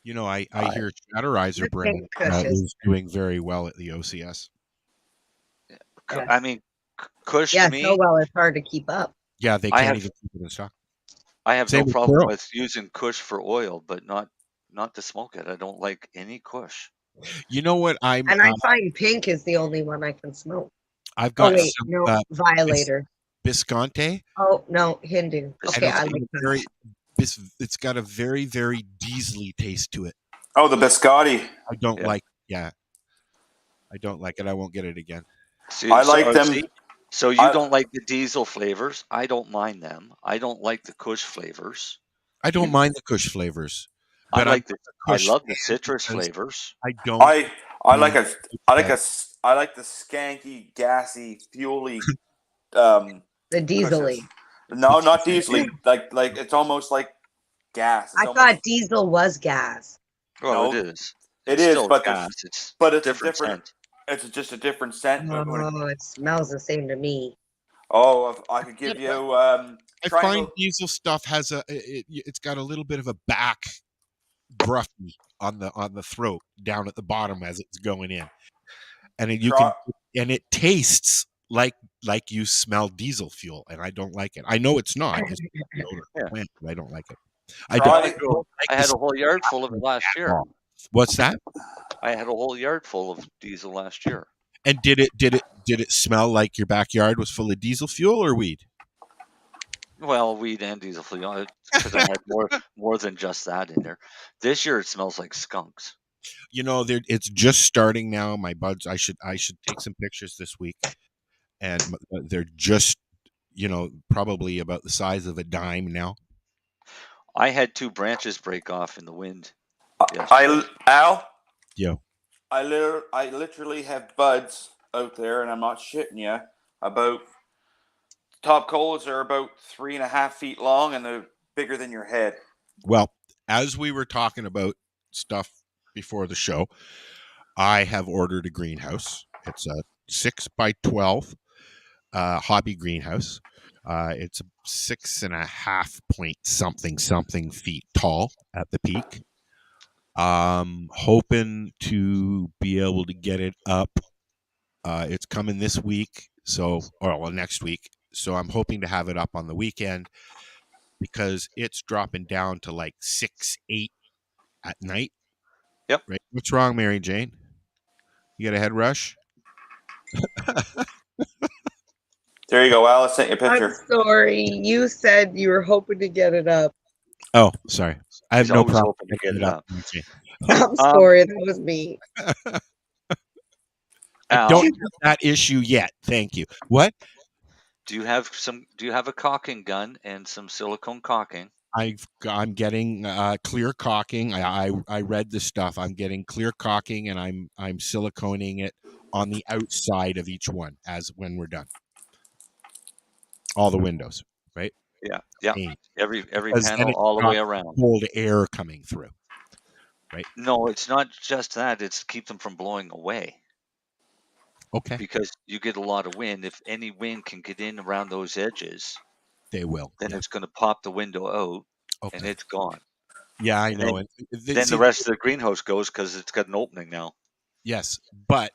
S6: You know, I hear Chatterizer brand is doing very well at the OCS.
S8: Yeah.
S7: I mean, Kush
S8: yeah,
S7: to me.
S8: so well it's hard to keep up.
S6: Yeah, they can't even keep it in stock.
S7: I have no problem with using Kush for oil, but not to smoke it. I don't like any Kush.
S6: You know what
S8: I find Pink is the only one I can smoke.
S6: I've got
S8: Violator.
S6: Bisconte.
S8: Oh no, Hindu. Okay, I like that.
S6: It's got a very, very diesely taste to it.
S10: Oh, the biscotti.
S6: I don't like. Yeah, I don't like it. I won't get it again.
S10: I like them.
S7: So you don't like the diesel flavors? I don't mind them. I don't like the Kush flavors.
S6: I don't mind the Kush flavors.
S7: But I love the citrus flavors.
S6: I don't.
S10: I like the skanky, gassy, fuely.
S8: The diesely.
S10: No, not diesely. Like it's almost like gas.
S8: I thought diesel was gas.
S7: Well, it is.
S10: It is, but
S7: gas.
S10: It's
S7: a
S10: different scent. It's just a different scent.
S8: Oh, it smells the same to me.
S10: Oh, I could give you.
S6: I find diesel stuff has it's got a little bit of a back gruffy on the throat down at the bottom as it's going in, and it tastes like you smell diesel fuel, and I don't like it. I know it's not. It's I don't like it. I
S7: had a whole yard full of it last year.
S6: What's that?
S7: I had a whole yard full of diesel last year.
S6: And did it smell like your backyard was full of diesel fuel or weed?
S7: Well, weed and diesel fuel, because I had more than just that in there. This year it smells like skunks.
S6: You know, it's just starting now. My buds, I should take some pictures this week, and they're just, probably about the size of a dime now.
S7: I had 2 branches break off in the wind.
S10: Al.
S6: Yo.
S10: I literally have buds out there, and I'm not shitting you. About top coals are about 3.5 feet long, and they're bigger than your head.
S6: Well, as we were talking about stuff before the show, I have ordered a greenhouse. It's a 6x12 hobby greenhouse. It's 6.5 point something feet tall at the peak. Hoping to be able to get it up. It's coming this week, next week. So I'm hoping to have it up on the weekend because it's dropping down to like 6-8 at night.
S7: Yep.
S6: Right. What's wrong, Mary Jane? You got a head rush?
S10: There you go, Alice. Sent you a picture.
S8: I'm sorry. You said you were hoping to get it up.
S6: Oh, sorry. I have no problem
S7: to get it up.
S8: I'm sorry, that was me.
S6: I don't have that issue yet. Thank you. What?
S7: Do you have a caulking gun and some silicone caulking?
S6: I'm getting clear caulking. I read the stuff. I'm getting clear caulking, and I'm siliconing it on the outside of each one as when we're done. All the windows, right?
S7: Yeah. Every panel all the way around.
S6: Cold air coming through, right?
S7: No, it's not just that. It's to keep them from blowing away.
S6: Okay.
S7: Because you get a lot of wind. If any wind can get in around those edges,
S6: they will.
S7: Then it's going to pop the window out, and it's gone.
S6: Yeah, I know.
S7: Then the rest of the greenhouse goes because it's got an opening now.
S6: Yes, but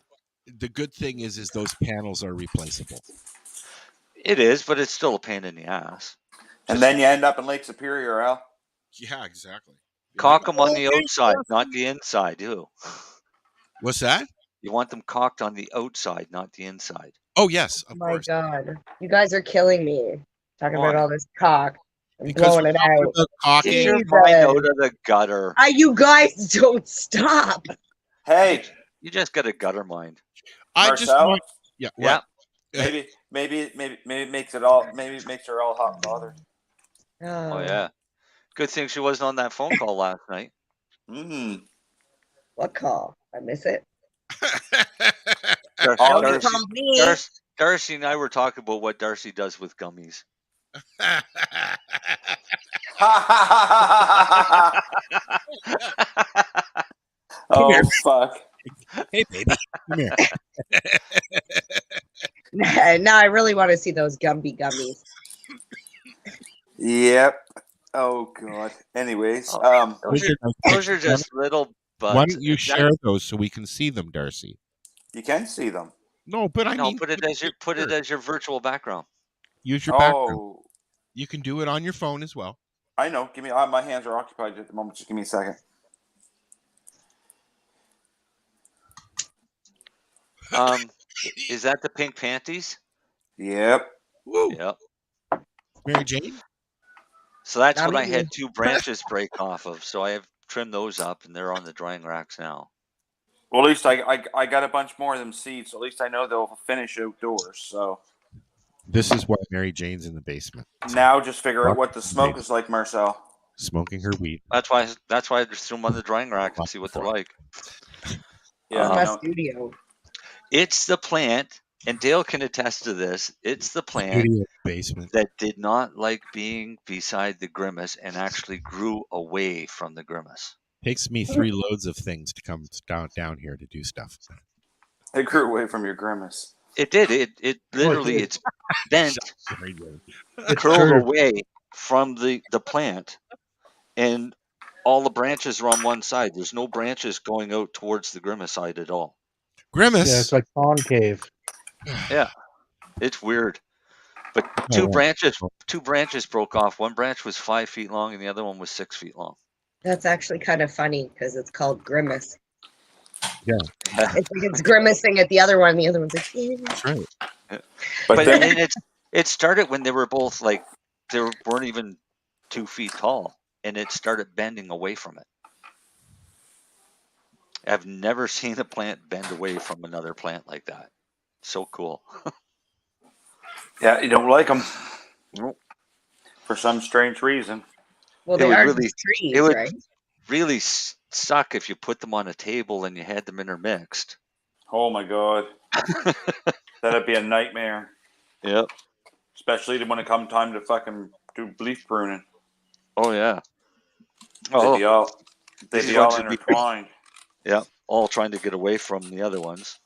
S6: the good thing is those panels are replaceable.
S7: It is, but it's still a pain in the ass.
S10: And then you end up in Lake Superior, Al.
S6: Yeah, exactly.
S7: Caulk them on the outside, not the inside, too.
S6: What's that?
S7: You want them caulked on the outside, not the inside.
S6: Oh, yes, of course.
S8: My God. You guys are killing me. Talking about all this caulk. I'm blowing it out.
S7: Get your mind out of the gutter.
S8: You guys don't stop.
S10: Hey.
S7: You just got a gutter mind.
S6: I just
S10: Marcel?
S6: want. Yeah. What?
S10: Maybe it makes it all. Maybe it makes her all hot and bothered.
S7: Oh yeah. Good thing she wasn't on that phone call last night.
S8: What call? I miss it.
S7: Darcy and I were talking about what Darcy does with gummies.
S10: Oh fuck!
S6: Hey baby, come here.
S8: Now I really want to see those Gumby gummies.
S10: Yep. Oh god. Anyways,
S7: those are just little bugs.
S6: Why don't you share those so we can see them, Darcy?
S10: You can see them.
S6: No, but I mean,
S7: put it as your virtual background.
S6: Use your background. You can do it on your phone as well.
S10: I know. Give me. My hands are occupied at the moment. Just give me a second.
S7: Is that the pink panties?
S10: Yep.
S6: Woo.
S7: Yep.
S6: Mary Jane.
S7: So that's what I had 2 branches break off of. So I have trimmed those up, and they're on the drying racks now.
S10: Well, at least I got a bunch more of them seeds. So at least I know they'll finish outdoors. So
S6: this is why Mary Jane's in the basement.
S10: Now just figure out what the smoke is like, Marcel.
S6: Smoking her weed.
S7: That's why I just threw them on the drying rack and see what they're like.
S8: Yeah. Studio.
S7: It's the plant, and Dale can attest to this. It's the plant
S6: basement
S7: that did not like being beside the grimace and actually grew away from the grimace.
S6: Takes me 3 loads of things to come down here to do stuff.
S10: It grew away from your grimace.
S7: It did. It literally, it's bent, curled away from the plant, and all the branches are on one side. There's no branches going out towards the grimace side at all.
S6: Grimace?
S9: Yeah, it's like concave.
S7: Yeah, it's weird. But two branches broke off. One branch was 5 feet long, and the other one was 6 feet long.
S8: That's actually kind of funny because it's called grimace.
S6: Yeah.
S8: It's like it's grimacing at the other one. The other one's like, yeah.
S6: That's right.
S7: Yeah. But then it started when they were both like, they weren't even 2 feet tall, and it started bending away from it. I've never seen a plant bend away from another plant like that. So cool.
S10: Yeah, you don't like them.
S7: Nope.
S10: For some strange reason.
S8: Well, they are really, trees,
S7: it would
S8: right?
S7: really suck if you put them on a table and you had them intermixed.
S10: Oh my god. That'd be a nightmare.
S7: Yep.
S10: Especially when it comes time to fucking do leaf pruning.
S7: Oh yeah.
S10: They'd be all intertwined.
S7: Yeah, all trying to get away from the other ones.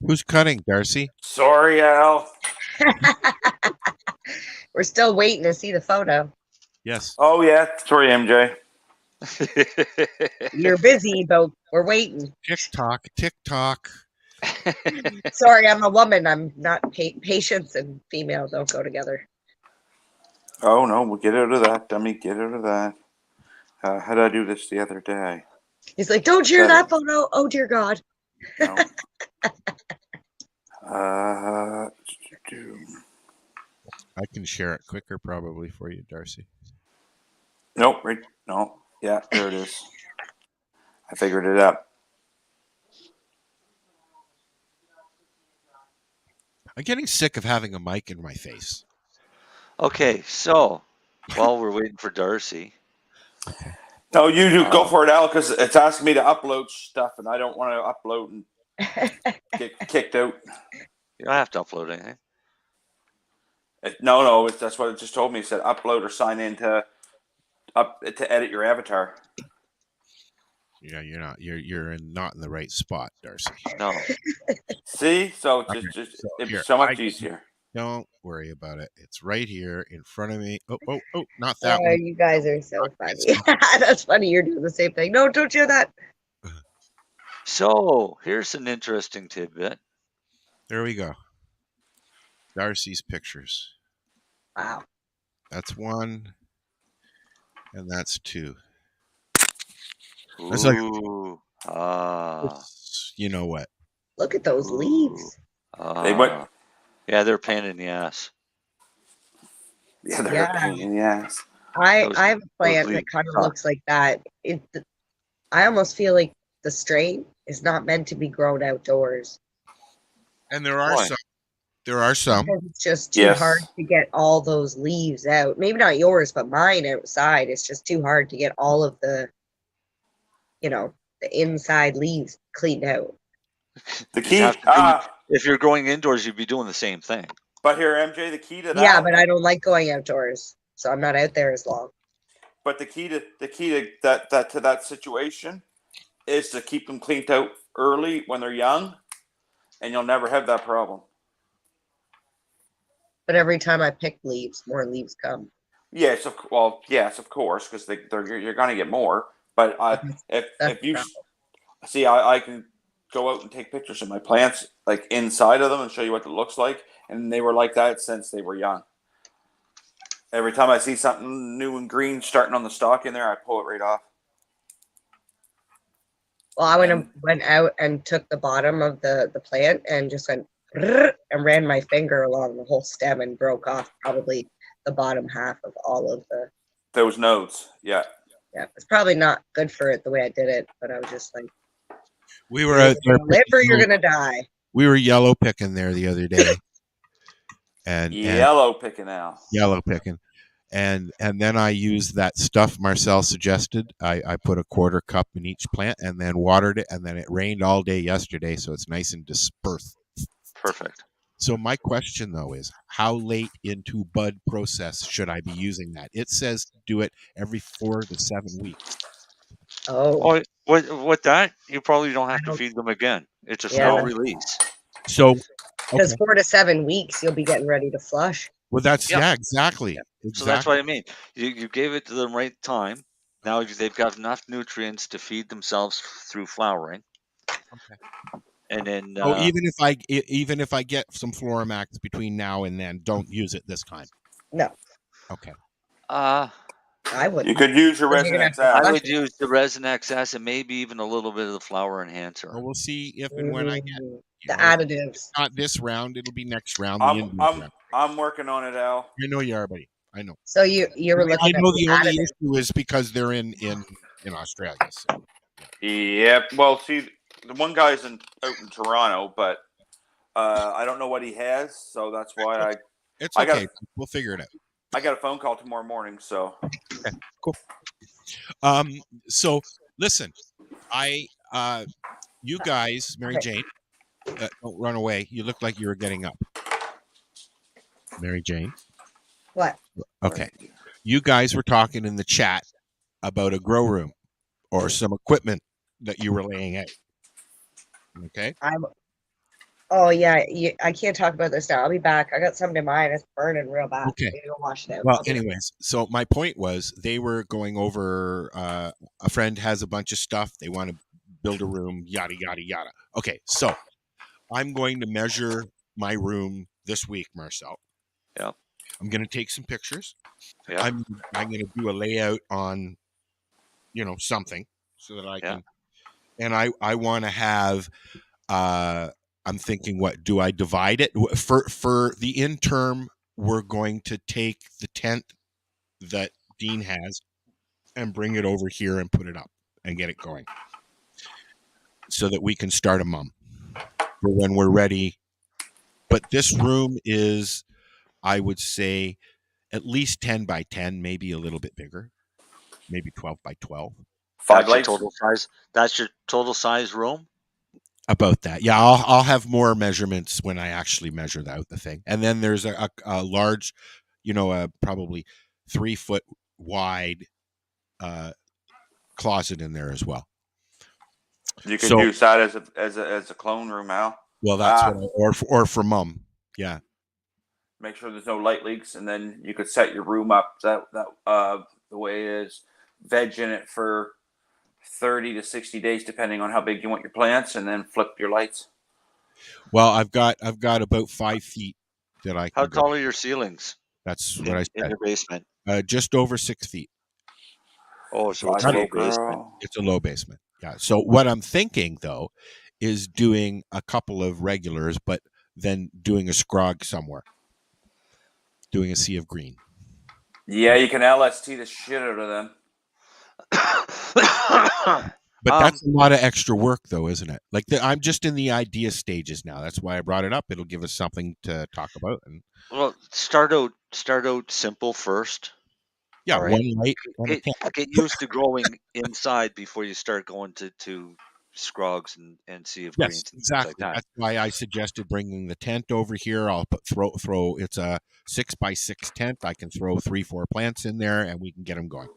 S6: Who's cutting, Darcy?
S10: Sorry, Al.
S8: We're still waiting to see the photo.
S6: Yes.
S10: Oh yeah, sorry, MJ.
S8: You're busy, but we're waiting.
S6: TikTok.
S8: Sorry, I'm a woman. I'm not patience and female don't go together.
S10: Oh no, we'll get out of that, dummy. Get out of that. How did I do this the other day?
S8: He's like, don't share that photo. Oh dear God.
S10: No.
S6: I can share it quicker probably for you, Darcy.
S10: Nope. Right. No. Yeah, there it is. I figured it out.
S6: I'm getting sick of having a mic in my face.
S7: Okay, so while we're waiting for Darcy.
S10: No, you do go for it, Al, because it's asking me to upload stuff, and I don't want to upload and get kicked out.
S7: You don't have to upload anything.
S10: No, that's what it just told me. It said upload or sign in to edit your avatar.
S6: Yeah, you're not in the right spot, Darcy.
S7: No.
S10: See, so it's so much easier.
S6: Don't worry about it. It's right here in front of me. Oh, not that one.
S8: You guys are so funny. That's funny. You're doing the same thing. No, don't do that.
S7: So here's an interesting tidbit.
S6: There we go. Darcy's pictures.
S8: Wow.
S6: That's 1. And that's 2.
S7: That's
S6: like, you know what?
S8: Look at those leaves.
S10: They went.
S7: Yeah, they're a pain in the ass.
S10: Yeah, they're a pain in the ass.
S8: I have a plant that kind of looks like that. I almost feel like the strain is not meant to be grown outdoors.
S6: And there are some. There are some.
S8: Because it's just too hard to get all those leaves out. Maybe not yours, but mine outside. It's just too hard to get all of the, the inside leaves cleaned out.
S10: The key,
S7: if you're going indoors, you'd be doing the same thing.
S10: But here, MJ, the key to that.
S8: Yeah, but I don't like going outdoors, so I'm not out there as long.
S10: But the key to that situation is to keep them cleaned out early when they're young, and you'll never have that problem.
S8: But every time I pick leaves, more leaves come.
S10: Yes, of course, because you're going to get more. But if you see, I can go out and take pictures of my plants, like inside of them, and show you what it looks like. And they were like that since they were young. Every time I see something new and green starting on the stalk in there, I pull it right off.
S8: Well, I went out and took the bottom of the plant and just went and ran my finger along the whole stem and broke off probably the bottom half of all of
S10: those nodes. Yeah.
S8: Yeah, it's probably not good for it the way I did it, but I was just like,
S6: we were out there.
S8: Live or you're gonna die.
S6: We were yellow picking there the other day. And
S10: yellow picking now.
S6: Yellow picking. And then I used that stuff Marcel suggested. I put a quarter cup in each plant and then watered it, and then it rained all day yesterday, so it's nice and dispersed.
S7: Perfect.
S6: So my question, though, is how late into bud process should I be using that? It says to do it every 4 to 7 weeks.
S8: Oh.
S7: With that, you probably don't have to feed them again. It's a slow release.
S6: So,
S8: because 4 to 7 weeks, you'll be getting ready to flush.
S6: Well, that's exactly.
S7: So that's what I mean. You gave it to the right time. Now they've got enough nutrients to feed themselves through flowering.
S6: Okay.
S7: And then,
S6: even if I get some Floramax between now and then, don't use it this time.
S8: No.
S6: Okay.
S8: I would.
S10: You could use your Resin XS.
S7: I would use the Resin XS and maybe even a little bit of the flower enhancer.
S6: Well, we'll see if and when I get
S8: the additives.
S6: Not this round; it'll be next round.
S10: I'm working on it, Al.
S6: I know you are, buddy. I know.
S8: So you were looking.
S6: I know the only issue is because they're in Australia. So.
S10: Yep. Well, see, the one guy's out in Toronto, but I don't know what he has, so that's why
S6: It's okay. We'll figure it out.
S10: I got a phone call tomorrow morning, so.
S6: Okay, cool. So listen, you guys, Mary Jane, don't run away. You look like you were getting up. Mary Jane.
S8: What?
S6: Okay. You guys were talking in the chat about a grow room or some equipment that you were laying out. Okay.
S8: Oh yeah, I can't talk about this now. I'll be back. I got something in mind. It's burning real bad.
S6: Okay.
S8: Maybe I'll wash it out.
S6: Well, anyways, so my point was they were going over. A friend has a bunch of stuff. They want to build a room. Yada yada yada. Okay, so I'm going to measure my room this week, Marcel.
S7: Yeah.
S6: I'm going to take some pictures.
S7: Yeah.
S6: I'm going to do a layout on, something so that I can. And I want to have. I'm thinking, what do I divide it for the interim? We're going to take the tent that Dean has and bring it over here and put it up and get it going so that we can start a mum for when we're ready. But this room is, I would say, at least 10 by 10, maybe a little bit bigger, maybe 12 by 12.
S10: Five
S7: That's your total size. That's your total size room.
S6: About that, yeah. I'll have more measurements when I actually measure out the thing. And then there's a large, probably 3 foot wide closet in there as well.
S10: You can use that as a clone room, Al.
S6: Well, that's or for mum, yeah.
S10: Make sure there's no light leaks, and then you could set your room up that the way it is. Veg in it for 30 to 60 days, depending on how big you want your plants, and then flip your lights.
S6: Well, I've got about 5 feet that I can.
S7: How tall are your ceilings?
S6: That's what I said.
S7: In your basement.
S6: Just over 6 feet.
S7: Oh, so it's a low basement.
S6: It's a low basement. Yeah. So what I'm thinking though is doing a couple of regulars, but then doing a scrog somewhere. Doing a sea of green.
S10: Yeah, you can LST the shit out of them.
S6: But that's a lot of extra work, though, isn't it? Like I'm just in the idea stages now. That's why I brought it up. It'll give us something to talk about. And
S7: well, start out simple first.
S6: yeah,
S7: right?
S6: one light.
S7: Get used to growing inside before you start going to scrogs and sea of greens.
S6: Yes, exactly.
S7: Like that.
S6: That's why I suggested bringing the tent over here. I'll throw. It's a 6x6 tent. I can throw 3-4 plants in there, and we can get them going.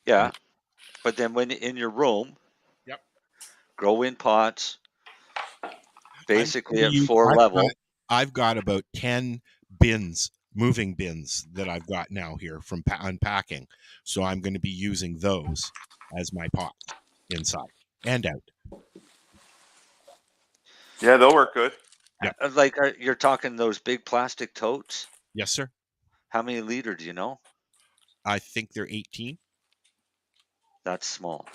S7: Yeah, but then when in your room, grow in pots. Basically at floor level.
S6: I've got about 10 bins, moving bins that I've got now here from unpacking. So I'm going to be using those as my pot inside and out.
S10: Yeah, they'll work good.
S6: Yeah.
S7: Like you're talking those big plastic totes?
S6: Yes, sir.
S7: How many liter do you know?
S6: I think they're 18.
S7: That's small.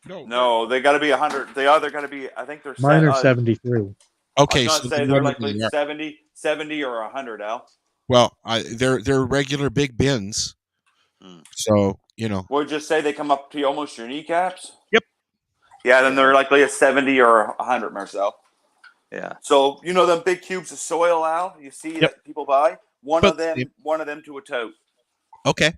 S10: No, they got to be 100. They're got to be. I think they're.
S9: Mine are 73.
S6: Okay,
S10: I was
S6: so
S10: say they're like 70 or 100, Al.
S6: Well, they're regular big bins. So,
S10: We'll just say they come up to almost your kneecaps.
S6: Yep.
S10: Yeah, then they're likely a 70 or 100, Marcel.
S7: Yeah.
S10: So them big cubes of soil, Al. You see that people buy one of them to a tote.
S6: Okay.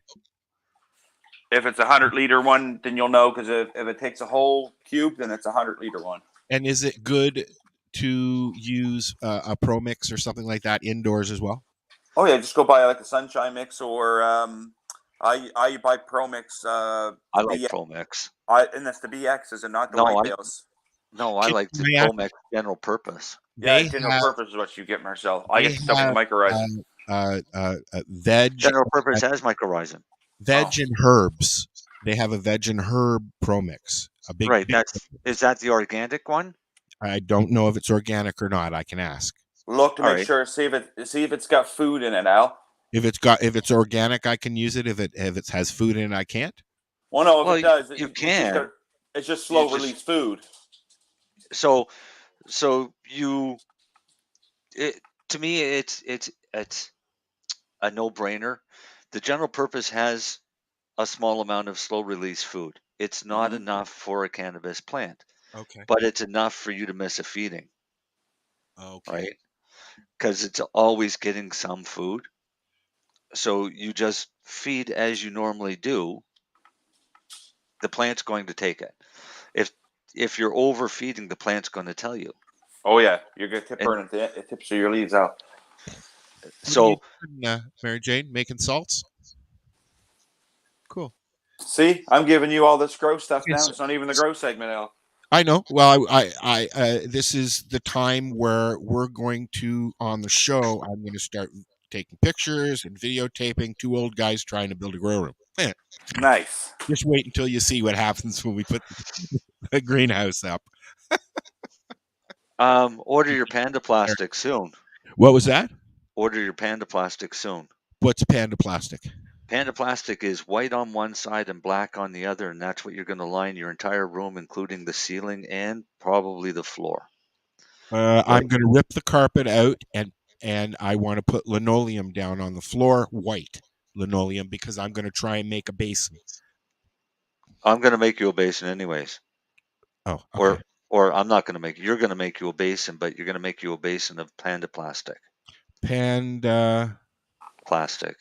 S10: If it's a 100-liter one, then you'll know, because if it takes a whole cube, then it's a 100-liter one.
S6: And is it good to use a Pro Mix or something like that indoors as well?
S10: Oh yeah, just go buy like a Sunshine Mix, or I buy Pro Mix.
S7: I like Pro Mix.
S10: And that's the BXs and not the white bales.
S7: No, I like the Pro Mix general purpose.
S10: Yeah, general purpose is what you get, Marcel. I get stuff with mycorrhizal.
S6: Veg.
S7: General purpose has mycorrhizal.
S6: Veg and herbs. They have a veg and herb Pro Mix. A big.
S7: Right. Is that the organic one?
S6: I don't know if it's organic or not. I can ask.
S10: Look to make sure. See if it's got food in it, Al.
S6: If it's organic, I can use it. If it has food in it, I can't.
S10: Well, no. If it does,
S7: you can.
S10: It's just slow release food.
S7: So to me, it's a no-brainer. The general purpose has a small amount of slow release food. It's not enough for a cannabis plant.
S6: Okay.
S7: But it's enough for you to miss a feeding.
S6: Okay.
S7: Right? Because it's always getting some food. So you just feed as you normally do. The plant's going to take it. If you're overfeeding, the plant's going to tell you.
S10: Oh yeah, you're going to tip burning it tips your leaves out.
S7: So,
S6: Marijane, making salts. Cool.
S10: See, I'm giving you all this grow stuff now. It's not even the grow segment, Al.
S6: I know. Well, I this is the time where we're going to, on the show, I'm going to start taking pictures and videotaping 2 old guys trying to build a grow room.
S10: Nice.
S6: Just wait until you see what happens when we put the greenhouse up.
S7: Order your Panda plastic soon.
S6: What was that?
S7: Order your Panda plastic soon.
S6: What's Panda plastic?
S7: Panda plastic is white on one side and black on the other, and that's what you're going to line your entire room, including the ceiling and probably the floor.
S6: I'm going to rip the carpet out, and I want to put linoleum down on the floor, white linoleum, because I'm going to try and make a basin.
S7: I'm going to make you a basin anyways.
S6: Oh, okay.
S7: Or I'm not going to make you. You're going to make you a basin, but you're going to make you a basin of Panda plastic.
S6: Panda
S7: plastic.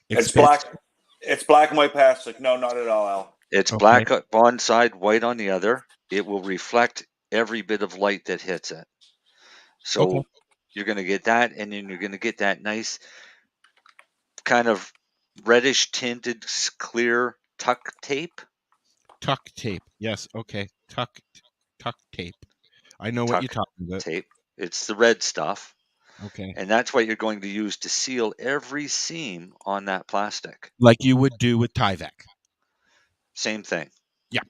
S10: It's black. It's black and white plastic. No, not at all, Al.
S7: It's black on one side, white on the other. It will reflect every bit of light that hits it. So you're going to get that, and then you're going to get that nice kind of reddish tinted clear tuck tape.
S6: Tuck tape. Yes. Okay. Tuck tape. I know what you're talking about.
S7: Tape. It's the red stuff.
S6: Okay.
S7: And that's what you're going to use to seal every seam on that plastic.
S6: Like you would do with Tyvek.
S7: Same thing.
S6: Yeah.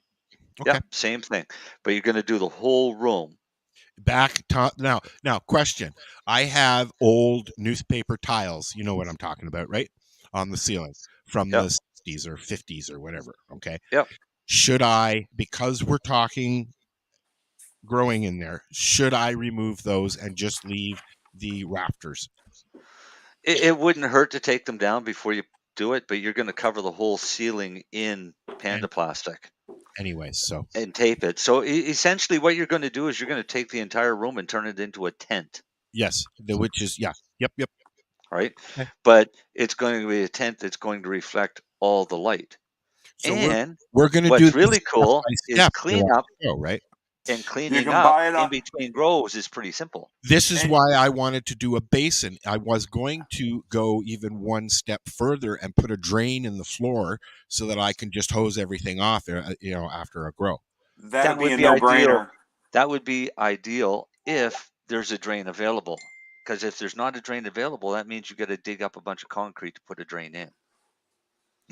S6: Okay.
S7: Yeah, same thing. But you're going to do the whole room.
S6: Now, question. I have old newspaper tiles. You know what I'm talking about, right? On the ceiling from the 60s or 50s or whatever. Okay.
S7: Yep.
S6: Should I, because we're talking growing in there, should I remove those and just leave the rafters?
S7: It wouldn't hurt to take them down before you do it, but you're going to cover the whole ceiling in Panda plastic.
S6: Anyway, so
S7: and tape it. So essentially, what you're going to do is you're going to take the entire room and turn it into a tent.
S6: Yes, which is yep.
S7: Right,
S6: okay.
S7: But it's going to be a tent that's going to reflect all the light.
S6: So
S7: and
S6: we're going to do
S7: what's really cool is clean up,
S6: right?
S7: And cleaning up in between grows is pretty simple.
S6: This is why I wanted to do a basin. I was going to go even one step further and put a drain in the floor so that I can just hose everything off, after a grow.
S10: That would be a no-brainer.
S7: Ideal. That would be ideal if there's a drain available. Because if there's not a drain available, that means you got to dig up a bunch of concrete to put a drain in.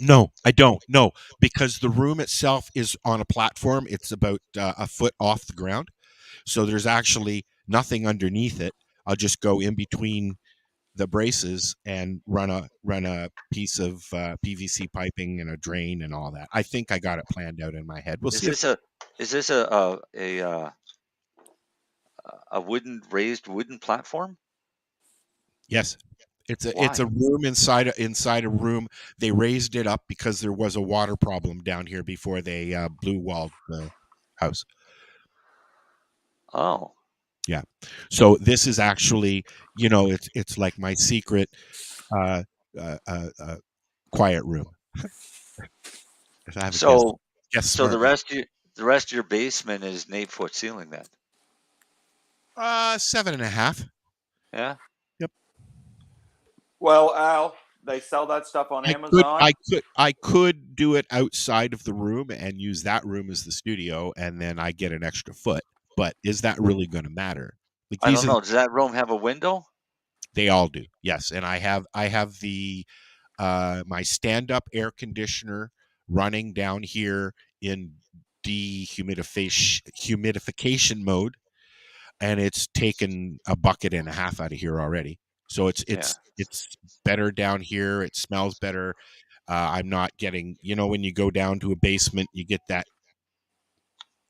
S6: No, I don't. No, because the room itself is on a platform. It's about a foot off the ground. So there's actually nothing underneath it. I'll just go in between the braces and run a piece of PVC piping and a drain and all that. I think I got it planned out in my head. We'll see.
S7: Is this a raised wooden platform?
S6: Yes. It's a room inside a room. They raised it up because there was a water problem down here before they blue walled the house.
S7: Oh.
S6: Yeah. So this is actually, it's like my secret quiet room.
S7: So the rest of your basement is an 8-foot ceiling then?
S6: 7.5.
S7: Yeah.
S6: Yep.
S10: Well, Al, they sell that stuff on Amazon.
S6: I could do it outside of the room and use that room as the studio, and then I get an extra foot. But is that really going to matter?
S7: I don't know. Does that room have a window?
S6: They all do. Yes, and I have the my stand-up air conditioner running down here in dehumidification mode, and it's taken a bucket and a half out of here already. So it's better down here. It smells better. I'm not getting, when you go down to a basement, you get that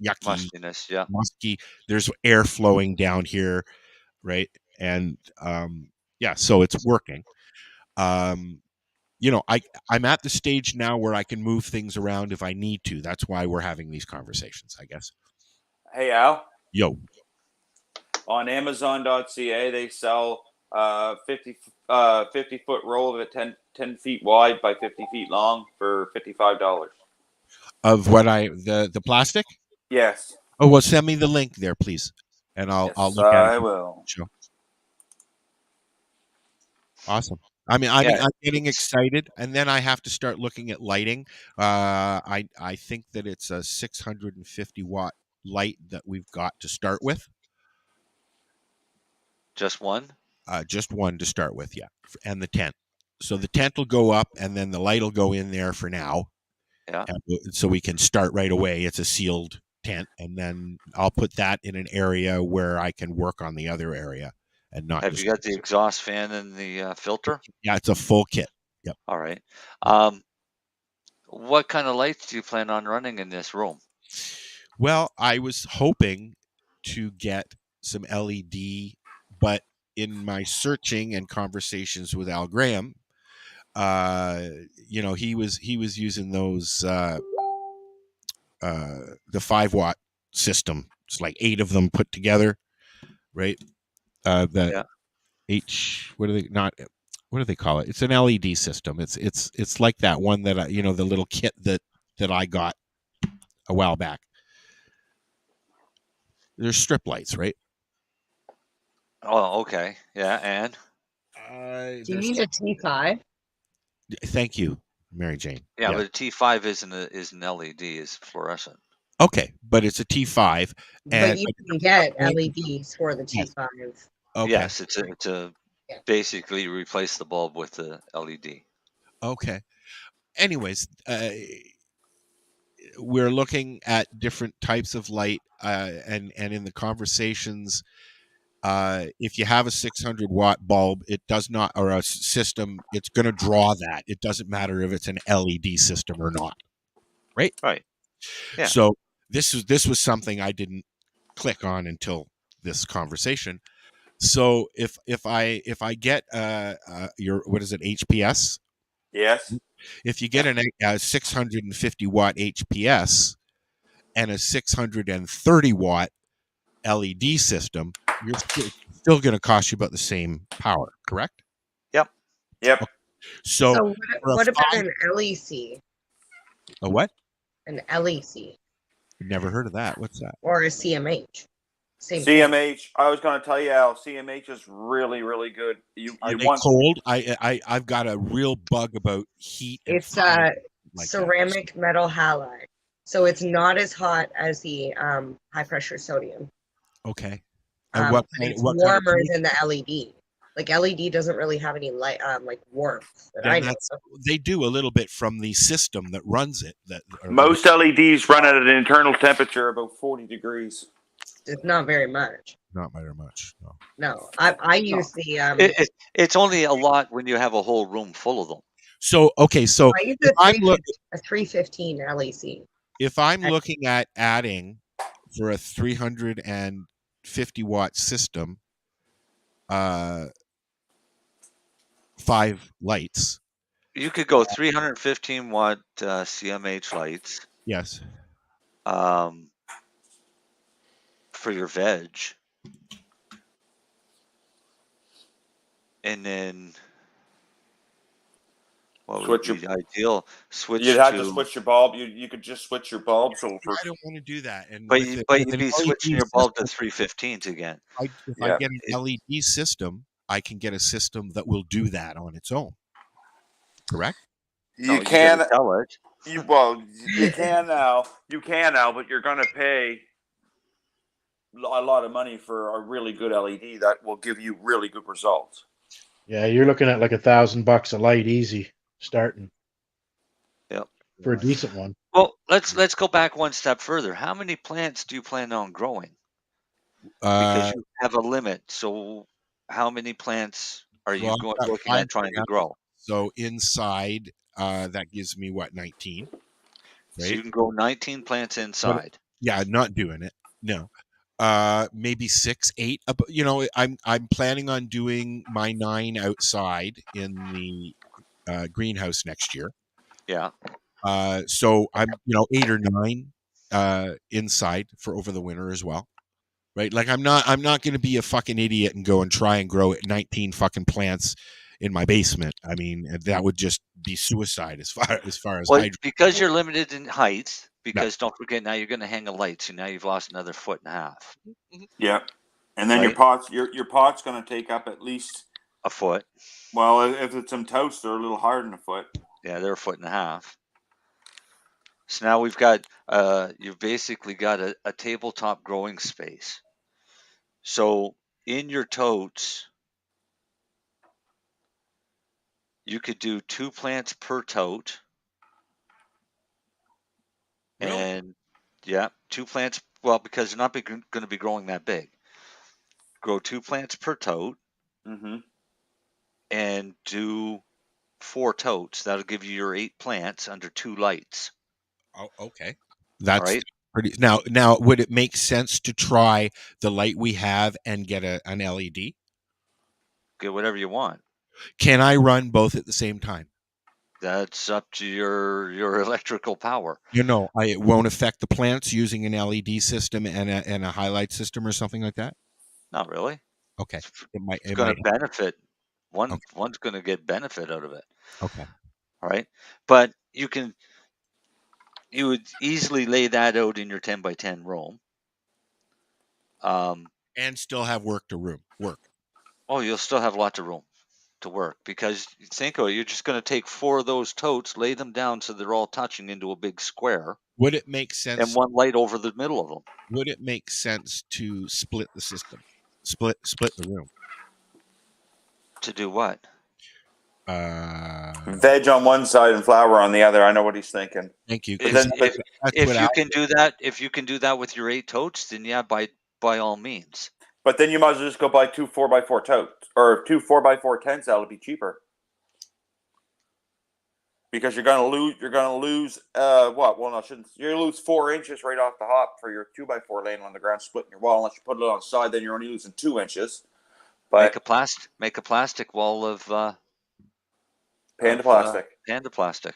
S6: yucky
S7: mustiness. Yeah,
S6: musky. There's air flowing down here, right? And so it's working. I'm at the stage now where I can move things around if I need to. That's why we're having these conversations, I guess.
S10: Hey, Al.
S6: Yo.
S10: On Amazon.ca, they sell 50-foot roll of it, 10 feet wide by 50 feet long for $55.
S6: Of what the plastic?
S10: Yes.
S6: Oh, well, send me the link there, please, and I'll look at it.
S10: I will.
S6: Sure. Awesome. I'm getting excited, and then I have to start looking at lighting. I think that it's a 650 watt light that we've got to start with.
S7: Just one?
S6: Just one to start with, yeah, and the tent. So the tent will go up, and then the light will go in there for now.
S7: Yeah.
S6: So we can start right away. It's a sealed tent, and then I'll put that in an area where I can work on the other area. And not.
S7: Have you got the exhaust fan and the filter?
S6: Yeah, it's a full kit. Yep.
S7: All right. What kind of lights do you plan on running in this room?
S6: Well, I was hoping to get some LED, but in my searching and conversations with Al Graham, he was using those the 5-watt system. It's like 8 of them put together, right? What do they call it? It's an LED system. It's like that one that the little kit that I got a while back. There's strip lights, right?
S7: Oh, okay. Yeah, and
S8: do you need a T5?
S6: Thank you, Mary Jane.
S7: Yeah, but a T5 is an LED, is fluorescent.
S6: Okay, but it's a T5,
S8: but you can get LEDs for the T5.
S7: Okay. Yes, it's basically replace the bulb with the LED.
S6: Okay. Anyways, we're looking at different types of light, and in the conversations, if you have a 600 watt bulb, it does not, or a system, it's going to draw that. It doesn't matter if it's an LED system or not, right?
S7: Right. Yeah.
S6: So this was something I didn't click on until this conversation. So if I get your, what is it, HPS?
S10: Yes.
S6: If you get a 650 watt HPS and a 630 watt LED system, you're still going to cost you about the same power, correct?
S7: Yep.
S10: Yep.
S6: So
S8: what about an LEC?
S6: A what?
S8: An LEC.
S6: Never heard of that. What's that?
S8: Or a CMH. Same
S10: CMH.
S8: thing.
S10: I was going to tell you, Al, CMH is really, really good.
S6: Are they cold? I've got a real bug about heat.
S8: It's ceramic metal halide, so it's not as hot as the high pressure sodium.
S6: Okay. And
S8: it's warmer than the LED. Like LED doesn't really have any light, like warmth.
S6: They do a little bit from the system that runs it.
S10: Most LEDs run at an internal temperature about 40 degrees.
S8: It's not very much.
S6: Not very much. No.
S8: No, I use the.
S7: It's only a lot when you have a whole room full of them.
S6: So okay, so
S8: I use a 315 LEC.
S6: If I'm looking at adding for a 350 watt system, 5 lights.
S7: You could go 315 watt CMH lights.
S6: Yes.
S7: For your veg, and then what would be ideal?
S10: You'd have to switch your bulb. You could just switch your bulbs over.
S6: I don't want to do that.
S7: But you'd be switching your bulb to 315s again.
S6: If I get an LED system, I can get a system that will do that on its own. Correct?
S10: You can tell it. You can now. You can now, but you're going to pay a lot of money for a really good LED that will give you really good results.
S9: Yeah, you're looking at like $1,000 a light, easy starting.
S7: Yep.
S9: For a decent one.
S7: Well, let's go back one step further. How many plants do you plan on growing? Because you have a limit. So, how many plants are you looking at trying to grow?
S6: So inside, that gives me 19. Right?
S7: So you can grow 19 plants inside.
S6: Yeah, not doing it. No. Maybe 6, 8. I'm planning on doing my 9 outside in the greenhouse next year.
S7: Yeah.
S6: So I'm 8 or 9 inside for over the winter as well. Right? Like I'm not going to be a fucking idiot and go and try and grow 19 fucking plants in my basement. I mean, that would just be suicide as far as
S7: because you're limited in height. Because don't forget, now you're going to hang a light, so now you've lost another 1.5 feet.
S10: Yeah, and then your pot's going to take up at least
S7: a foot.
S10: Well, if it's some toast, they're a little higher than a foot.
S7: Yeah, they're 1.5 feet. So now we've got you've basically got a tabletop growing space. So in your totes, you could do 2 plants per tote. Really? And 2 plants. Well, because they're not going to be growing that big. Grow 2 plants per tote, and do 4 totes. That'll give you your 8 plants under 2 lights.
S6: Oh, okay. That's right. Pretty. Now, would it make sense to try the light we have and get an LED?
S7: Get whatever you want.
S6: Can I run both at the same time?
S7: That's up to your electrical power.
S6: It won't affect the plants using an LED system and a highlight system or something like that?
S7: Not really.
S6: Okay.
S7: It's going to benefit. One's going to get benefit out of it.
S6: Okay.
S7: All right. But you would easily lay that out in your 10 by 10 room.
S6: And still have work.
S7: Oh, you'll still have lots of room to work, because think of it, you're just going to take 4 of those totes, lay them down so they're all touching into a big square.
S6: Would it make sense?
S7: And one light over the middle of them.
S6: Would it make sense to split the system, split the room? To
S7: do what?
S10: Veg on one side and flower on the other. I know what he's thinking.
S6: Thank you.
S7: If you can do that with your 8 totes, then by all means.
S10: But then you might as well just go buy 2 4x4 totes or 2 4x4 tents. That'll be cheaper. Because you're gonna lose. You're gonna lose. What? Well, no, shouldn't. You're gonna lose 4 inches right off the hop for your 2x4 laying on the ground, splitting your wall. Unless you put it on the side, then you're only losing 2 inches. But
S7: make a plastic wall of
S10: Panda plastic.
S7: Panda plastic.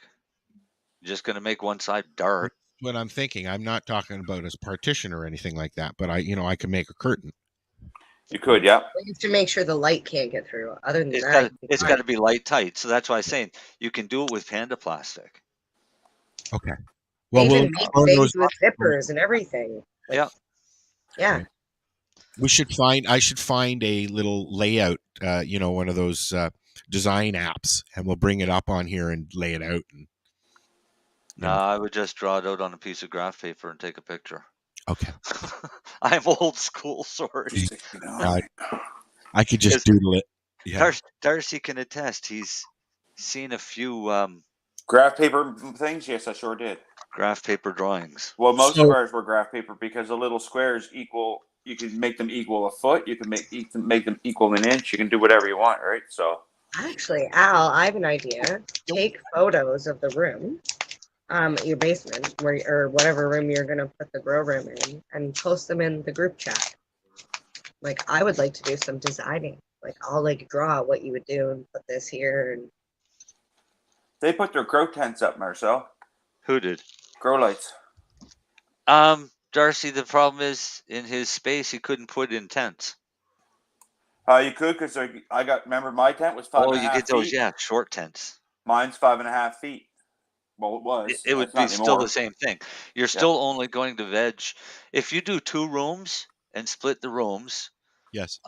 S7: You're just going to make one side dark.
S6: What I'm thinking, I'm not talking about as partition or anything like that, but I can make a curtain.
S10: You could, yeah.
S8: You have to make sure the light can't get through. Other than
S7: It's got to be light tight. So that's why I'm saying you can do it with Panda plastic.
S6: Okay. Well,
S8: we'll make things with zippers and everything.
S7: Yeah.
S8: Yeah.
S6: I should find a little layout, one of those design apps, and we'll bring it up on here and lay it out.
S7: No, I would just draw it out on a piece of graph paper and take a picture.
S6: Okay.
S7: I'm old school, sorry.
S6: I could just doodle it. Yeah.
S7: Darcy can attest. He's seen a few
S10: graph paper things. Yes, I sure did.
S7: Graph paper drawings.
S10: Well, most of ours were graph paper because the little squares equal. You can make them equal a foot. You can make them equal an inch. You can do whatever you want, right? So.
S8: Actually, Al, I have an idea. Take photos of the room, your basement, or whatever room you're gonna put the grow room in, and post them in the group chat. Like, I would like to do some designing. Like, I'll draw what you would do and put this here. And
S10: they put their grow tents up, Marcel.
S7: Who did?
S10: Grow lights.
S7: Darcy, the problem is in his space he couldn't put in tents.
S10: You could, because remember my tent was 5.5 feet. Oh, you get those,
S7: short tents.
S10: Mine's 5.5 feet. Well, it was.
S7: It would be still the same thing. You're still only going to veg. If you do 2 rooms and split the rooms.
S6: Yes.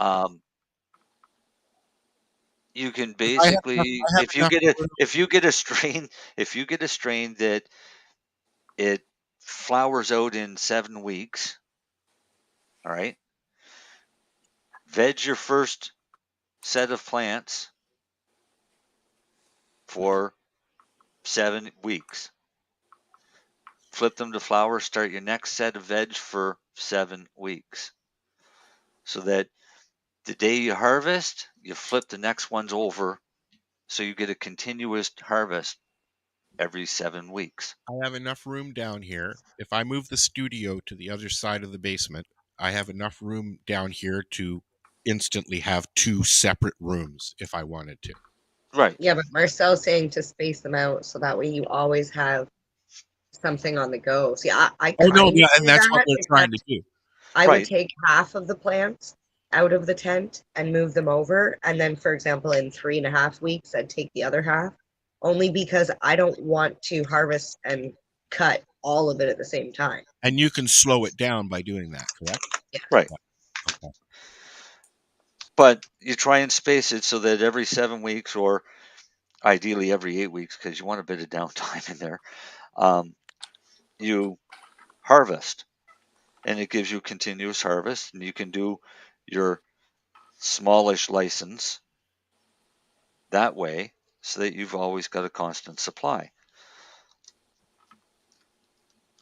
S7: You can basically, if you get a strain that it flowers out in 7 weeks, all right, veg your first set of plants for 7 weeks. Flip them to flower, start your next set of veg for 7 weeks. So that the day you harvest, you flip the next ones over so you get a continuous harvest every 7 weeks.
S6: I have enough room down here. If I move the studio to the other side of the basement, I have enough room down here to instantly have 2 separate rooms if I wanted to.
S7: Right.
S8: Yeah, but Marcel's saying to space them out so that way you always have something on the go. See, and
S6: that's what we're trying to do.
S8: I would take half of the plants out of the tent and move them over, and then, for example, in 3.5 weeks, I'd take the other half. Only because I don't want to harvest and cut all of it at the same time.
S6: And you can slow it down by doing that, correct?
S8: Yeah.
S7: Right. Okay. But you try and space it so that every 7 weeks, or ideally every 8 weeks, because you want a bit of downtime in there, you harvest. And it gives you continuous harvest. And you can do your smallish license that way, so that you've always got a constant supply.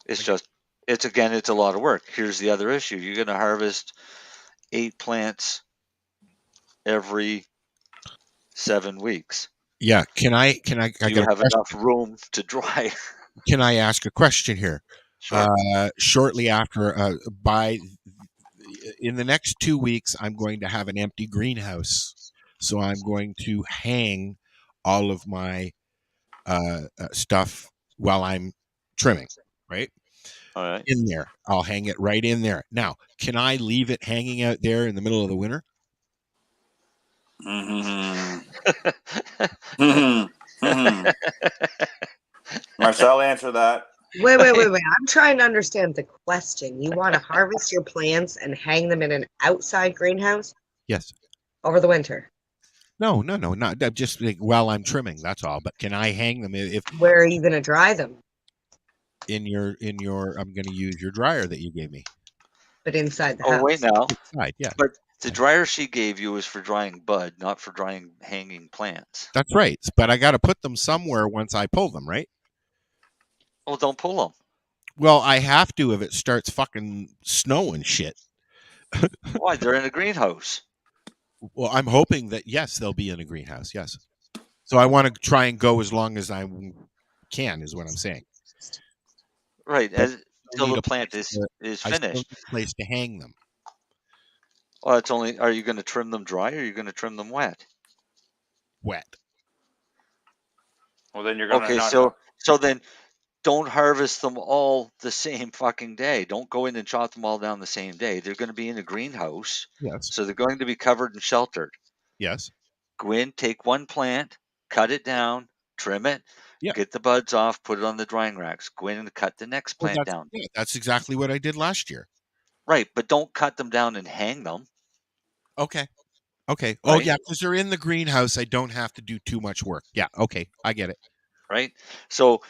S7: It's a lot of work. Here's the other issue. You're going to harvest 8 plants every 7 weeks.
S6: Yeah. Can I
S7: you have enough room to dry?
S6: Can I ask a question here?
S7: Sure.
S6: Shortly after, in the next 2 weeks, I'm going to have an empty greenhouse. So I'm going to hang all of my stuff while I'm trimming, right?
S7: All right.
S6: In there. I'll hang it right in there. Now, can I leave it hanging out there in the middle of the winter?
S10: Marcel, answer that.
S8: Wait. I'm trying to understand the question. You want to harvest your plants and hang them in an outside greenhouse?
S6: Yes.
S8: Over the winter?
S6: No, not just while I'm trimming. That's all. But can I hang them
S8: Where are you going to dry them?
S6: In your. I'm going to use your dryer that you gave me.
S8: But inside the house.
S7: Oh, wait now.
S6: Inside, yeah.
S7: But the dryer she gave you is for drying bud, not for drying hanging plants.
S6: That's right. But I got to put them somewhere once I pull them, right?
S7: Well, don't pull them.
S6: Well, I have to if it starts fucking snowing shit.
S7: Why? They're in a greenhouse.
S6: Well, I'm hoping that, yes, they'll be in a greenhouse, yes. So I want to try and go as long as I can, is what I'm saying.
S7: Right, until the plant is finished.
S6: I still need a place to hang them.
S7: Well, are you going to trim them dry or are you going to trim them wet?
S6: Wet.
S10: Well, then you're gonna
S7: Okay,
S10: not.
S7: so then don't harvest them all the same fucking day. Don't go in and chop them all down the same day. They're going to be in a greenhouse,
S6: Yes.
S7: so they're going to be covered and sheltered.
S6: Yes.
S7: Go in, take one plant, cut it down, trim it,
S6: Yeah.
S7: get the buds off, put it on the drying racks. Go in and cut the next
S6: Well,
S7: plant down.
S6: yeah, that's exactly what I did last year.
S7: Right, but don't cut them down and hang them.
S6: Okay. Okay. Oh,
S7: Right?
S6: yeah, because they're in the greenhouse. I don't have to do too much work. Yeah. Okay. I get it.
S7: Right? So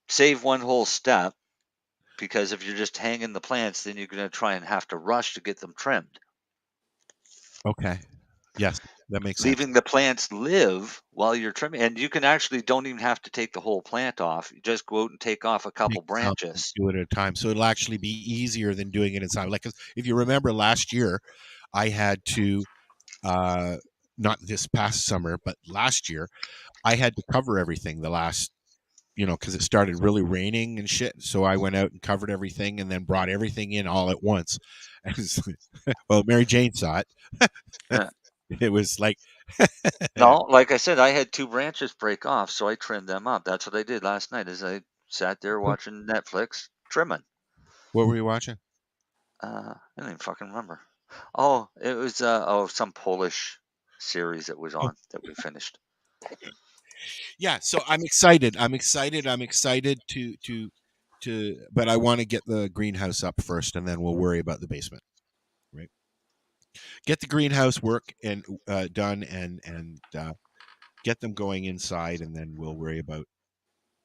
S7: save one whole step, because if you're just hanging the plants, then you're going to try and have to rush to get them trimmed.
S6: Okay. Yes, that makes sense.
S7: Leaving the plants live while you're trimming. And you can actually don't even have to take the whole plant off. You just go out and take off a couple branches.
S6: Do it at a time. So it'll actually be easier than doing it inside. Like, if you remember last year, I had to, not this past summer, but last year, I had to cover everything the last, because it started really raining and shit. So I went out and covered everything and then brought everything in all at once. Well, Mary Jane saw it. It was like,
S7: no, like I said, I had 2 branches break off, so I trimmed them up. That's what I did last night. As I sat there watching Netflix, trimming.
S6: What were you watching?
S7: I don't even fucking remember. Oh, it was some Polish series that was on that we finished.
S6: Yeah, so I'm excited. I'm excited to but I want to get the greenhouse up first, and then we'll worry about the basement. Right? Get the greenhouse work and done, and get them going inside, and then we'll worry about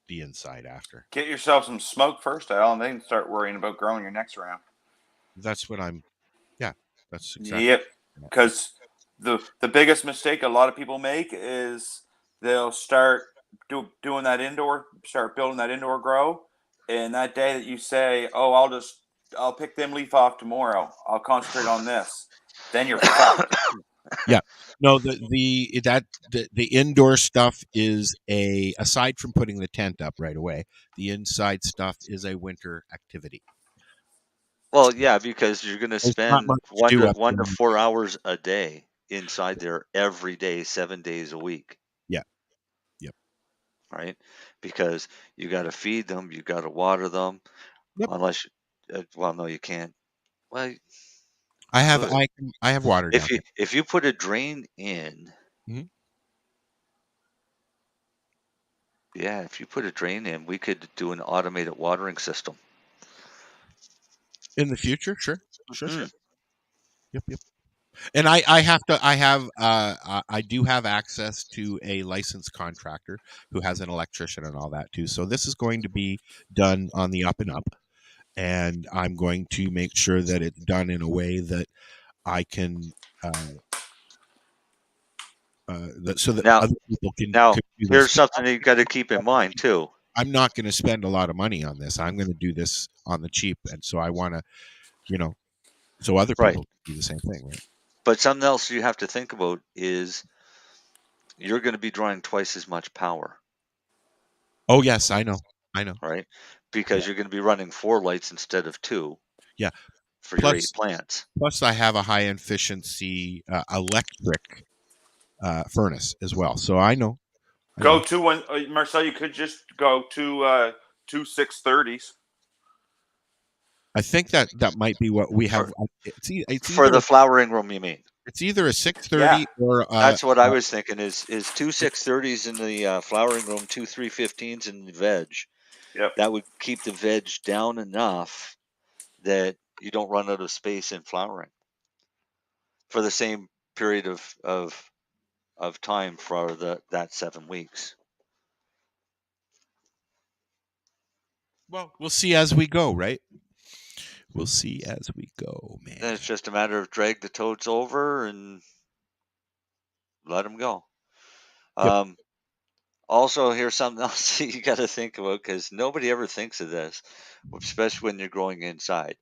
S6: the inside after.
S10: Get yourself some smoke first, Al, and then start worrying about growing your next round.
S6: That's what I'm. Yeah, that's exactly.
S10: Yep. Because the biggest mistake a lot of people make is they'll start doing that start building that indoor grow, and that day that you say, "Oh, I'll pick them leaf off tomorrow. I'll concentrate on this," then you're fucked.
S6: Yeah. No, the indoor stuff is aside from putting the tent up right away, the inside stuff is a winter activity.
S7: Well, yeah, because you're going to spend 1 to 4 hours a day inside there every day, 7 days a week.
S6: Yeah. Yep.
S7: Right? Because you got to feed them, you got to water them.
S6: Yep.
S7: Unless, well, no, you can't. Well,
S6: I have water.
S7: If you put a drain in, yeah, if you put a drain in, we could do an automated watering system.
S6: In the future, sure. Yep. And I do have access to a licensed contractor who has an electrician and all that too. So this is going to be done on the up and up, and I'm going to make sure that it's done in a way that I can, so that
S7: now,
S6: other people can.
S7: Now,
S6: can do
S7: here's
S6: this.
S7: something that you got to keep in mind too.
S6: I'm not going to spend a lot of money on this. I'm going to do this on the cheap, and so I want to, so other people do the same thing, right?
S7: But something else you have to think about is you're going to be drawing twice as much power.
S6: Oh yes, I know.
S7: Right, because you're going to be running 4 lights instead of 2.
S6: Yeah.
S7: For your 8 plants.
S6: Plus, I have a high efficiency electric furnace as well, so I know.
S10: Go to one, Marcel. You could just go to 2 630s.
S6: I think that might be what we have. It's
S7: for the flowering room, you mean?
S6: It's either a 630 or
S7: that's what I was thinking. Is 2 630s in the flowering room, 2 315s in the veg.
S10: Yep.
S7: That would keep the veg down enough that you don't run out of space in flowering for the same period of time for that 7 weeks.
S6: Well, we'll see as we go, right? We'll see as we go, man.
S7: Then it's just a matter of drag the toads over and let them go.
S6: Yep.
S7: Also, here's something else you got to think about, because nobody ever thinks of this, especially when you're growing inside.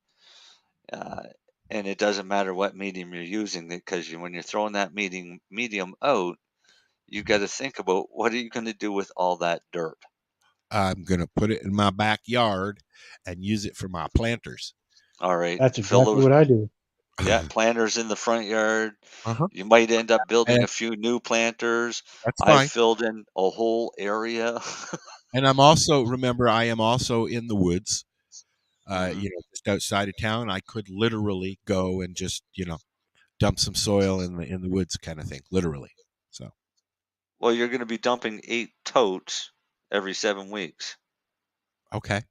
S7: And it doesn't matter what medium you're using, because when you're throwing that medium out, you got to think about what are you going to do with all that dirt.
S6: I'm going to put it in my backyard and use it for my planters.
S7: All right.
S9: That's exactly what I do.
S7: Yeah, planters in the front yard.
S6: Uh-huh.
S7: You might end up building
S6: And
S7: a few new planters.
S6: that's
S7: I
S6: fine.
S7: filled in a whole area.
S6: And I'm also, remember, I am also in the woods,
S7: Mhm.
S6: just outside of town. I could literally go and just, dump some soil in the woods kind of thing, literally. So,
S7: Well, you're going to be dumping 8 totes every 7 weeks.
S6: okay.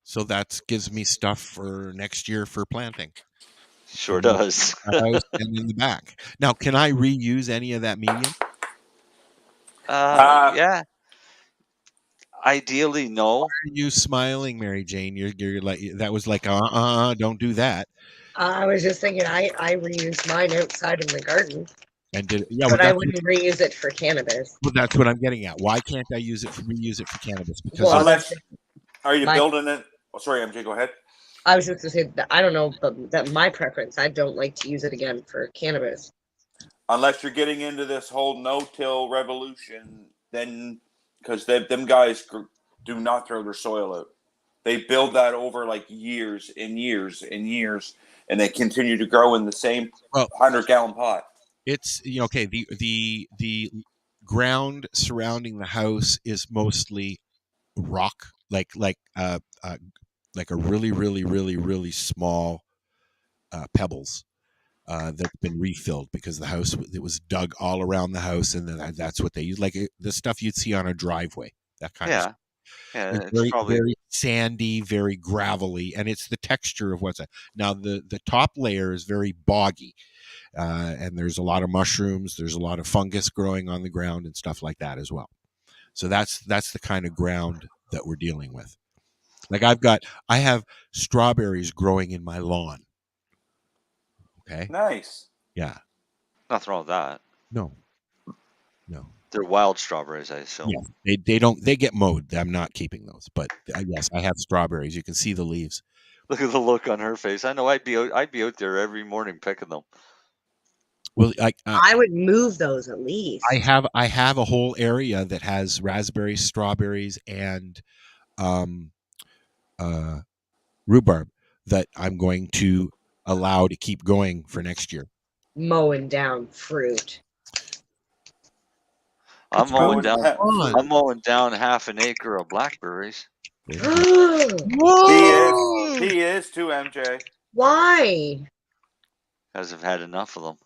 S6: So that gives me stuff for next year for planting.
S7: Sure does.
S6: House and in the back. Now, can I reuse any of that medium?
S7: Yeah. Ideally, no.
S6: Why are you smiling, Mary Jane? You're like, that was like, don't do that.
S8: I was just thinking, I reuse mine outside in the garden.
S6: And
S8: but I wouldn't reuse it for cannabis.
S6: Well, that's what I'm getting at. Why can't I reuse it for cannabis? Because
S10: are you building it? Oh, sorry, MJ, go ahead.
S8: I was just going to say that I don't know, but that my preference. I don't like to use it again for cannabis.
S10: Unless you're getting into this whole no-till revolution, then because them guys do not throw their soil out. They build that over like years and years and years, and they continue to grow in the same 100-gallon pot.
S6: It's okay. The ground surrounding the house is mostly rock, like a really, really, really, really small pebbles that's been refilled because the house, it was dug all around the house, and then that's what they use, like the stuff you'd see on a driveway, that kind of stuff.
S7: Yeah,
S6: it's very, very sandy, very gravelly, and it's the texture of what's now the top layer is very boggy, and there's a lot of mushrooms, there's a lot of fungus growing on the ground and stuff like that as well. So that's the kind of ground that we're dealing with. Like I have strawberries growing in my lawn. Okay.
S10: Nice.
S6: Yeah.
S7: Nothing wrong with that.
S6: No.
S7: They're wild strawberries, I assume.
S6: Yeah. They get mowed. I'm not keeping those, but yes, I have strawberries. You can see the leaves.
S7: Look at the look on her face. I know I'd be out there every morning picking them.
S6: Well,
S8: I would move those at least.
S6: I have a whole area that has raspberries, strawberries, and rhubarb that I'm going to allow to keep going for next year.
S8: Mowing down fruit.
S7: I'm mowing down half an acre of blackberries.
S10: He is too, MJ.
S8: Why?
S7: Because I've had enough of them.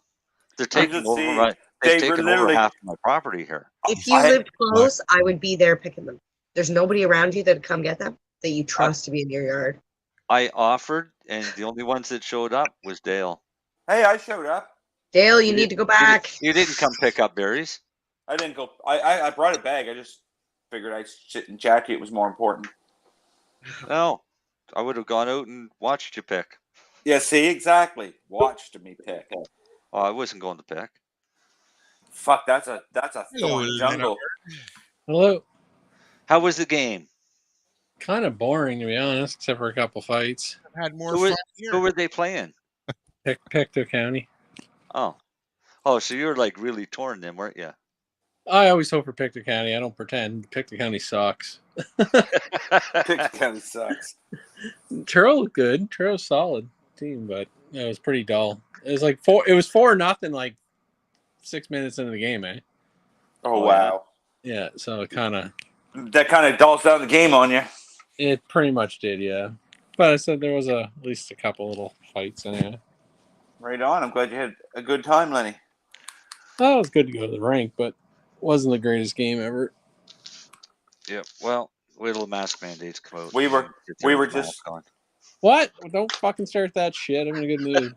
S7: They're taking over over half of my property here.
S8: If you lived close, I would be there picking them. There's nobody around you that'd come get them that you trust to be in your yard.
S7: I offered, and the only ones that showed up was Dale.
S10: Hey, I showed up.
S8: Dale, you need to go back.
S7: You didn't come pick up berries.
S10: I didn't go. I brought a bag. I just figured I'd sit and chat to you. It was more important.
S7: No, I would have gone out and watched you pick.
S10: Yeah, see, exactly. Watched me pick.
S7: Oh, I wasn't going to pick.
S10: Fuck, that's a thorn jungle.
S11: Hello.
S7: How was the game?
S11: Kind of boring, to be honest, except for a couple fights.
S6: I've had more fun here.
S7: Who were they playing?
S11: Pictou County.
S7: Oh, so you were like really torn then, weren't you?
S11: I always hope for Pictou County. I don't pretend. Pictou County sucks.
S10: Pictou County sucks.
S11: Truro good. Truro's solid team, but it was pretty dull. It was like 4-0 like 6 minutes into the game, eh?
S10: Oh wow.
S11: Yeah, so it kind of
S10: dulls down the game on you.
S11: It pretty much did, yeah. But I said there was at least a couple little fights in it.
S10: Right on. I'm glad you had a good time, Lenny.
S11: Well, it was good to go to the rink, but wasn't the greatest game ever.
S7: Yeah, well, wait till the mask mandates come out.
S10: We were just
S7: going.
S11: What? Don't fucking start that shit. I'm in a good mood.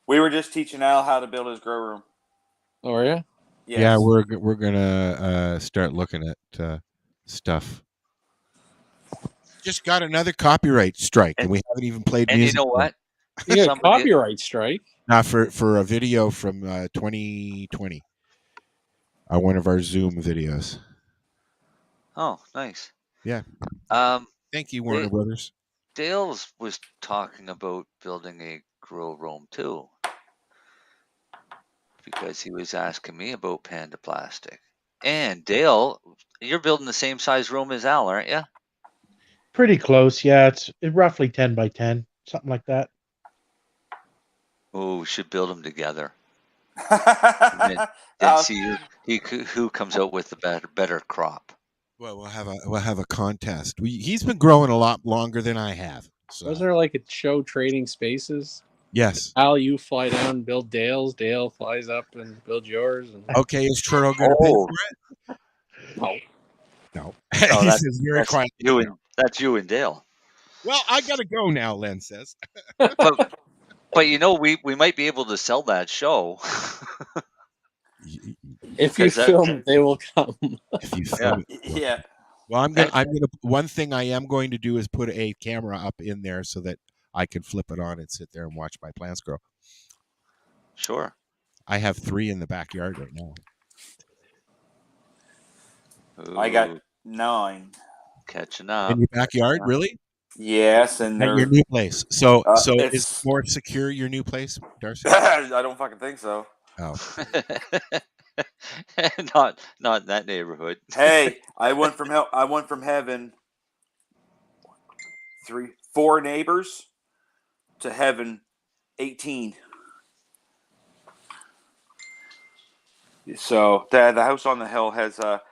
S10: We were just teaching Al how to build his grow room.
S11: Oh, are you?
S10: Yes.
S6: Yeah, we're gonna start looking at stuff. Just got another copyright strike, and we haven't even played
S7: and
S6: music.
S7: You know what?
S11: You got a copyright strike?
S6: For a video from 2020. One of our Zoom videos.
S7: Oh, nice.
S6: Yeah. Thank you, Warner Brothers.
S7: Dale was talking about building a grow room too, because he was asking me about Panda Plastic. And Dale, you're building the same size room as Al, aren't you?
S9: Pretty close, yeah. It's roughly 10 by 10, something like that.
S7: Oh, we should build them together. then see who comes out with the better crop.
S6: Well, we'll have a contest. He's been growing a lot longer than I have. So.
S11: Wasn't there like a show trading spaces?
S6: Yes.
S11: Al, you fly down and build Dale's. Dale flies up and builds yours. And...
S6: Okay, is Churro going to pay for it?
S11: No.
S6: No.
S7: That's you and Dale.
S6: Well, I got to go now, Len says.
S7: But you know, we might be able to sell that show.
S11: If you film it, they will come.
S6: If you film it.
S10: Yeah.
S6: Well, I'm gonna. One thing I am going to do is put a camera up in there so that I can flip it on and sit there and watch my plants grow.
S7: Sure.
S6: I have 3 in the backyard right now.
S7: Ooh.
S10: I got 9.
S7: Catching up.
S6: In your backyard, really?
S10: Yes, and
S6: at your new place. So is
S10: it's
S6: it more secure, your new place, Darcy?
S10: I don't fucking think so.
S6: Oh.
S7: not in that neighborhood.
S10: Hey, I went from having 4 neighbors to having 18. So the house on the hill has a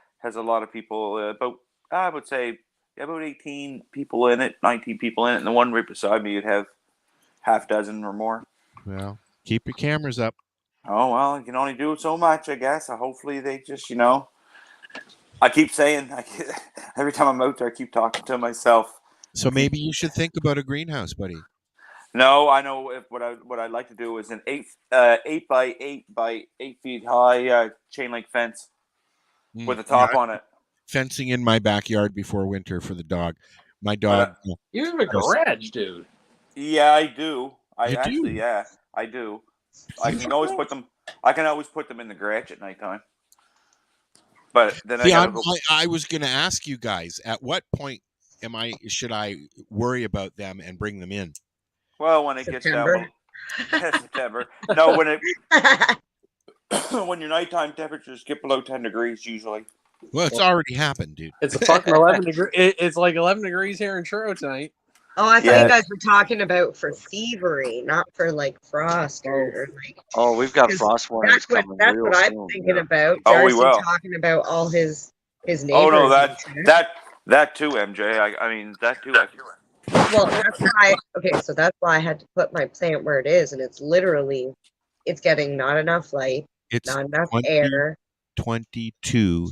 S10: lot of people. About I would say about 18 people in it, 19 people in it, and the one right beside me you'd have half dozen or more.
S6: Well, keep your cameras up.
S10: Oh, well, you can only do so much, I guess. Hopefully they just, I keep saying, every time I'm out there, I keep talking to myself.
S6: So maybe you should think about a greenhouse, buddy.
S10: No, I know what I'd like to do is an 8 by 8 by 8 feet high chain link fence with a top on it.
S6: Fencing in my backyard before winter for the dog. My dog.
S11: You have a garage, dude.
S10: Yeah, I do. I do. I can always put them in the garage at nighttime. But then
S6: I was going to ask you guys, at what point should I worry about them and bring them in?
S10: Well, when it gets down September. No, when your nighttime temperatures get below 10 degrees usually.
S6: Well, it's already happened, dude.
S11: It's a fucking 11 degrees. It's like 11 degrees here in Truro tonight.
S8: Oh, I thought you guys were talking about for thievery, not for like frost or like.
S7: Oh, we've got frost warnings coming.
S8: That's what I'm thinking about.
S10: Oh,
S8: Darcy
S10: we will.
S8: talking about all his neighbors.
S10: Oh no, that too, MJ. I mean that too.
S8: Well, that's why. Okay, so that's why I had to put my plant where it is, and it's literally, it's getting not enough light, not enough air.
S6: 22.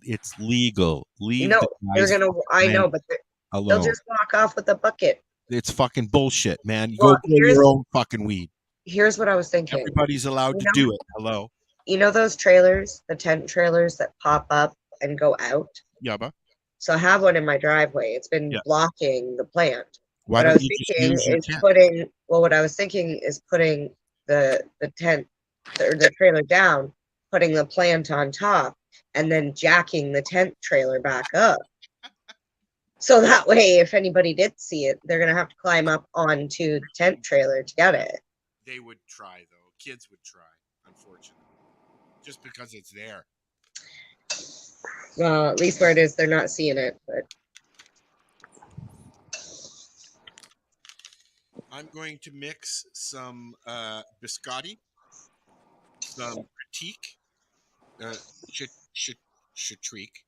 S6: It's legal. Leave.
S8: No, they're gonna. I know, but they'll just walk off with a bucket.
S6: It's fucking bullshit, man. You go grow your own fucking weed.
S8: Here's what I was thinking.
S6: Everybody's allowed to do it. Hello.
S8: You know those trailers, the tent trailers that pop up and go out?
S6: Yabba.
S8: So I have one in my driveway. It's been blocking the plant.
S6: What I was thinking
S8: is putting the tent or the trailer down, putting the plant on top, and then jacking the tent trailer back up. So that way, if anybody did see it, they're going to have to climb up onto the tent trailer to get it.
S6: They would try, though. Kids would try, unfortunately. Just because it's there.
S8: Well, at least where it is, they're not seeing it. But
S6: I'm going to mix some biscotti, some critique, Shatrique,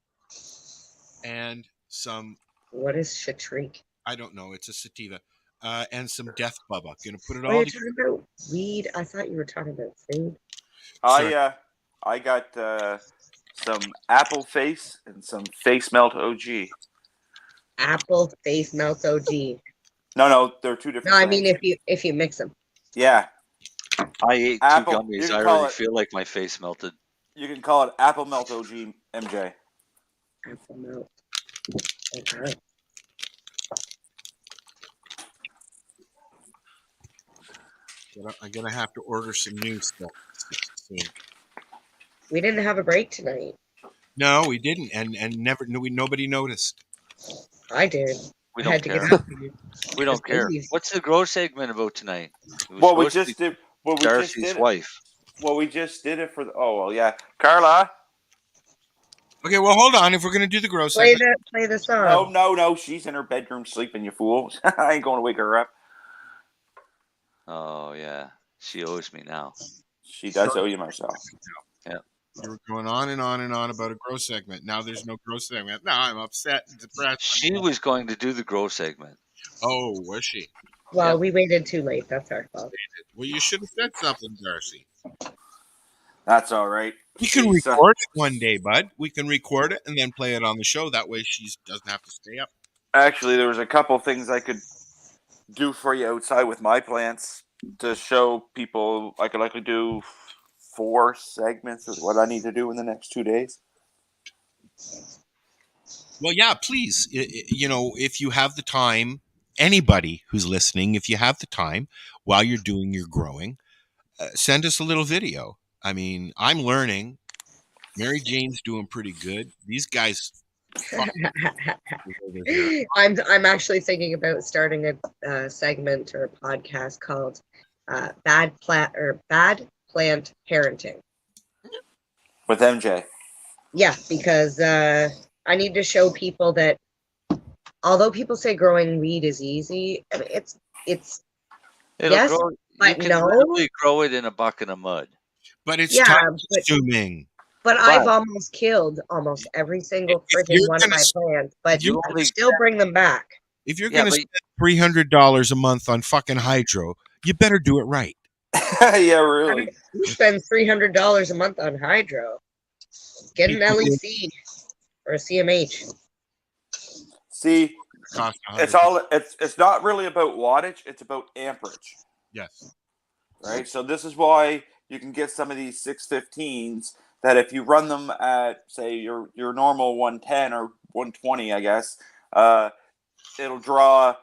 S6: and some.
S8: What is Shatrique?
S6: I don't know. It's a sativa. And some death bubba. Gonna put it
S8: all
S6: all
S8: together. Talking about weed? I thought you were talking about food.
S10: I got some apple face and some face melt OG.
S8: Apple face melt OG.
S10: No, they're two different.
S8: No, I mean if you mix them.
S10: Yeah.
S7: I ate 2 gummies. I already feel like my face melted.
S10: You can call it apple melt OG, MJ.
S8: Apple melt. Okay.
S6: I'm gonna have to order some new stuff soon.
S8: We didn't have a break tonight.
S6: No, we didn't, and nobody noticed.
S8: I did.
S7: We don't care. We don't care. What's the grow segment about tonight?
S10: We just did.
S7: Darcy's wife.
S10: Well, we just did it for the. Oh well, yeah, Carla.
S6: Okay, well, hold on. If we're gonna do the grow segment,
S8: play the song.
S10: No, she's in her bedroom sleeping. You fool! I ain't going to wake her up.
S7: Oh yeah. She owes me now.
S10: She does owe you, Marcel.
S7: Yeah.
S6: You were going on and on and on about a grow segment. Now there's no grow segment. Now I'm upset and depressed.
S7: She was going to do the grow segment.
S6: Oh, was she?
S8: Well, we waited too late. That's our fault.
S6: Well, you should have said something, Darcy.
S10: That's all right.
S6: We can record it one day, bud. We can record it and then play it on the show. That way she doesn't have to stay up.
S10: Actually, there was a couple things I could do for you outside with my plants to show people. I could likely do 4 segments of what I need to do in the next 2 days.
S6: Well, yeah, please. If you have the time, anybody who's listening, if you have the time while you're doing your growing, send us a little video. I mean, I'm learning. Mary Jane's doing pretty good. These guys.
S8: I'm actually thinking about starting a segment or a podcast called Bad Plant Parenting
S10: with MJ.
S8: Yeah, because I need to show people that although people say growing weed is easy, I mean, it's yes,
S7: grow,
S8: but
S7: you can
S8: no,
S7: really grow it in a bucket of mud.
S6: But it's time consuming.
S8: But I've almost killed almost every single friggin' one of my plants, but you can still bring them back.
S6: If you're going to spend $300 a month on fucking hydro, you better do it right.
S10: Yeah, really.
S8: I mean, you spend $300 a month on hydro. Get an LEC or a CMH.
S10: See, it's not really about wattage; it's about amperage.
S6: Yes.
S10: Right. So this is why you can get some of these 615s that if you run them at, say, your normal 110 or 120, I guess, it'll draw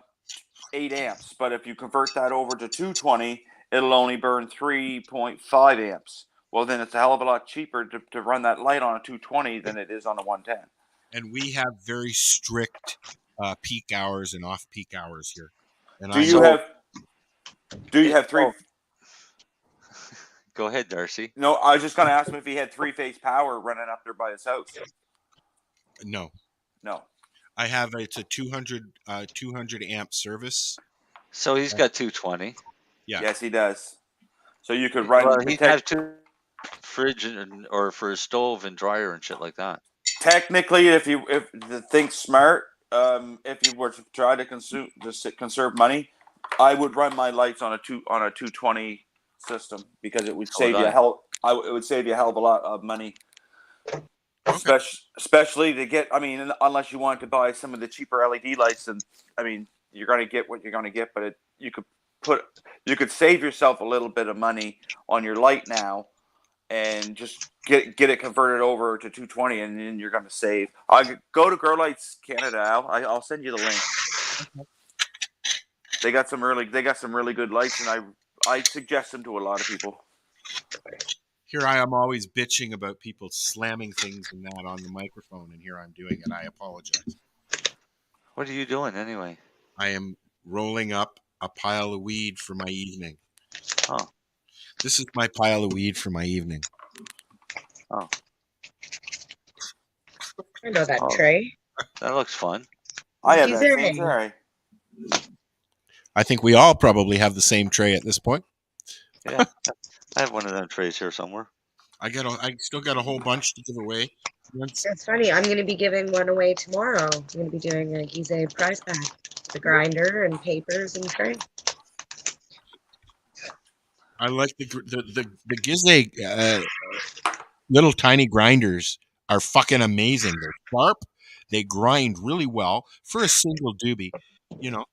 S10: 8 amps. But if you convert that over to 220, it'll only burn 3.5 amps. Well, then it's a hell of a lot cheaper to run that light on a 220 than it is on a 110.
S6: And we have very strict peak hours and off-peak hours here. And
S10: do you have 3...
S7: Go ahead, Darcy.
S10: No, I was just going to ask him if he had 3-phase power running up there by his house.
S6: No.
S10: I
S6: have it's a 200 amp service.
S7: So he's got 220.
S6: Yeah.
S10: Yes, he does. So you could run.
S7: Well, he'd have 2 fridge or for a stove and dryer and shit like that.
S10: Technically, if the thing's smart, if you were to try to conserve money, I would run my lights on a 220 system because it would save you it would save you a hell of a lot of money. Okay. Especially to get, I mean, unless you want to buy some of the cheaper LED lights, and I mean, you're going to get what you're going to get, but you could save yourself a little bit of money on your light now, and just get it converted over to 220, and then you're going to save. Go to Grow Lights Canada, Al. I'll send you the link. They got some really good lights, and I suggest them to a lot of people.
S6: Here I am always bitching about people slamming things and that on the microphone, and here I'm doing it. I apologize.
S7: What are you doing anyway?
S6: I am rolling up a pile of weed for my evening.
S7: Oh.
S6: This is my pile of weed for my evening.
S7: Oh.
S8: I know that tray.
S7: That looks fun.
S10: I have that same tray.
S6: I think we all probably have the same tray at this point.
S7: Yeah. I have one of them trays here somewhere.
S6: I still got a whole bunch to give away.
S8: That's funny. I'm going to be giving one away tomorrow. I'm going to be doing a Gize prize pack. The grinder and papers and tray.
S6: I like the Gize little tiny grinders are fucking amazing. They're sharp. They grind really well for a single doobie, you know.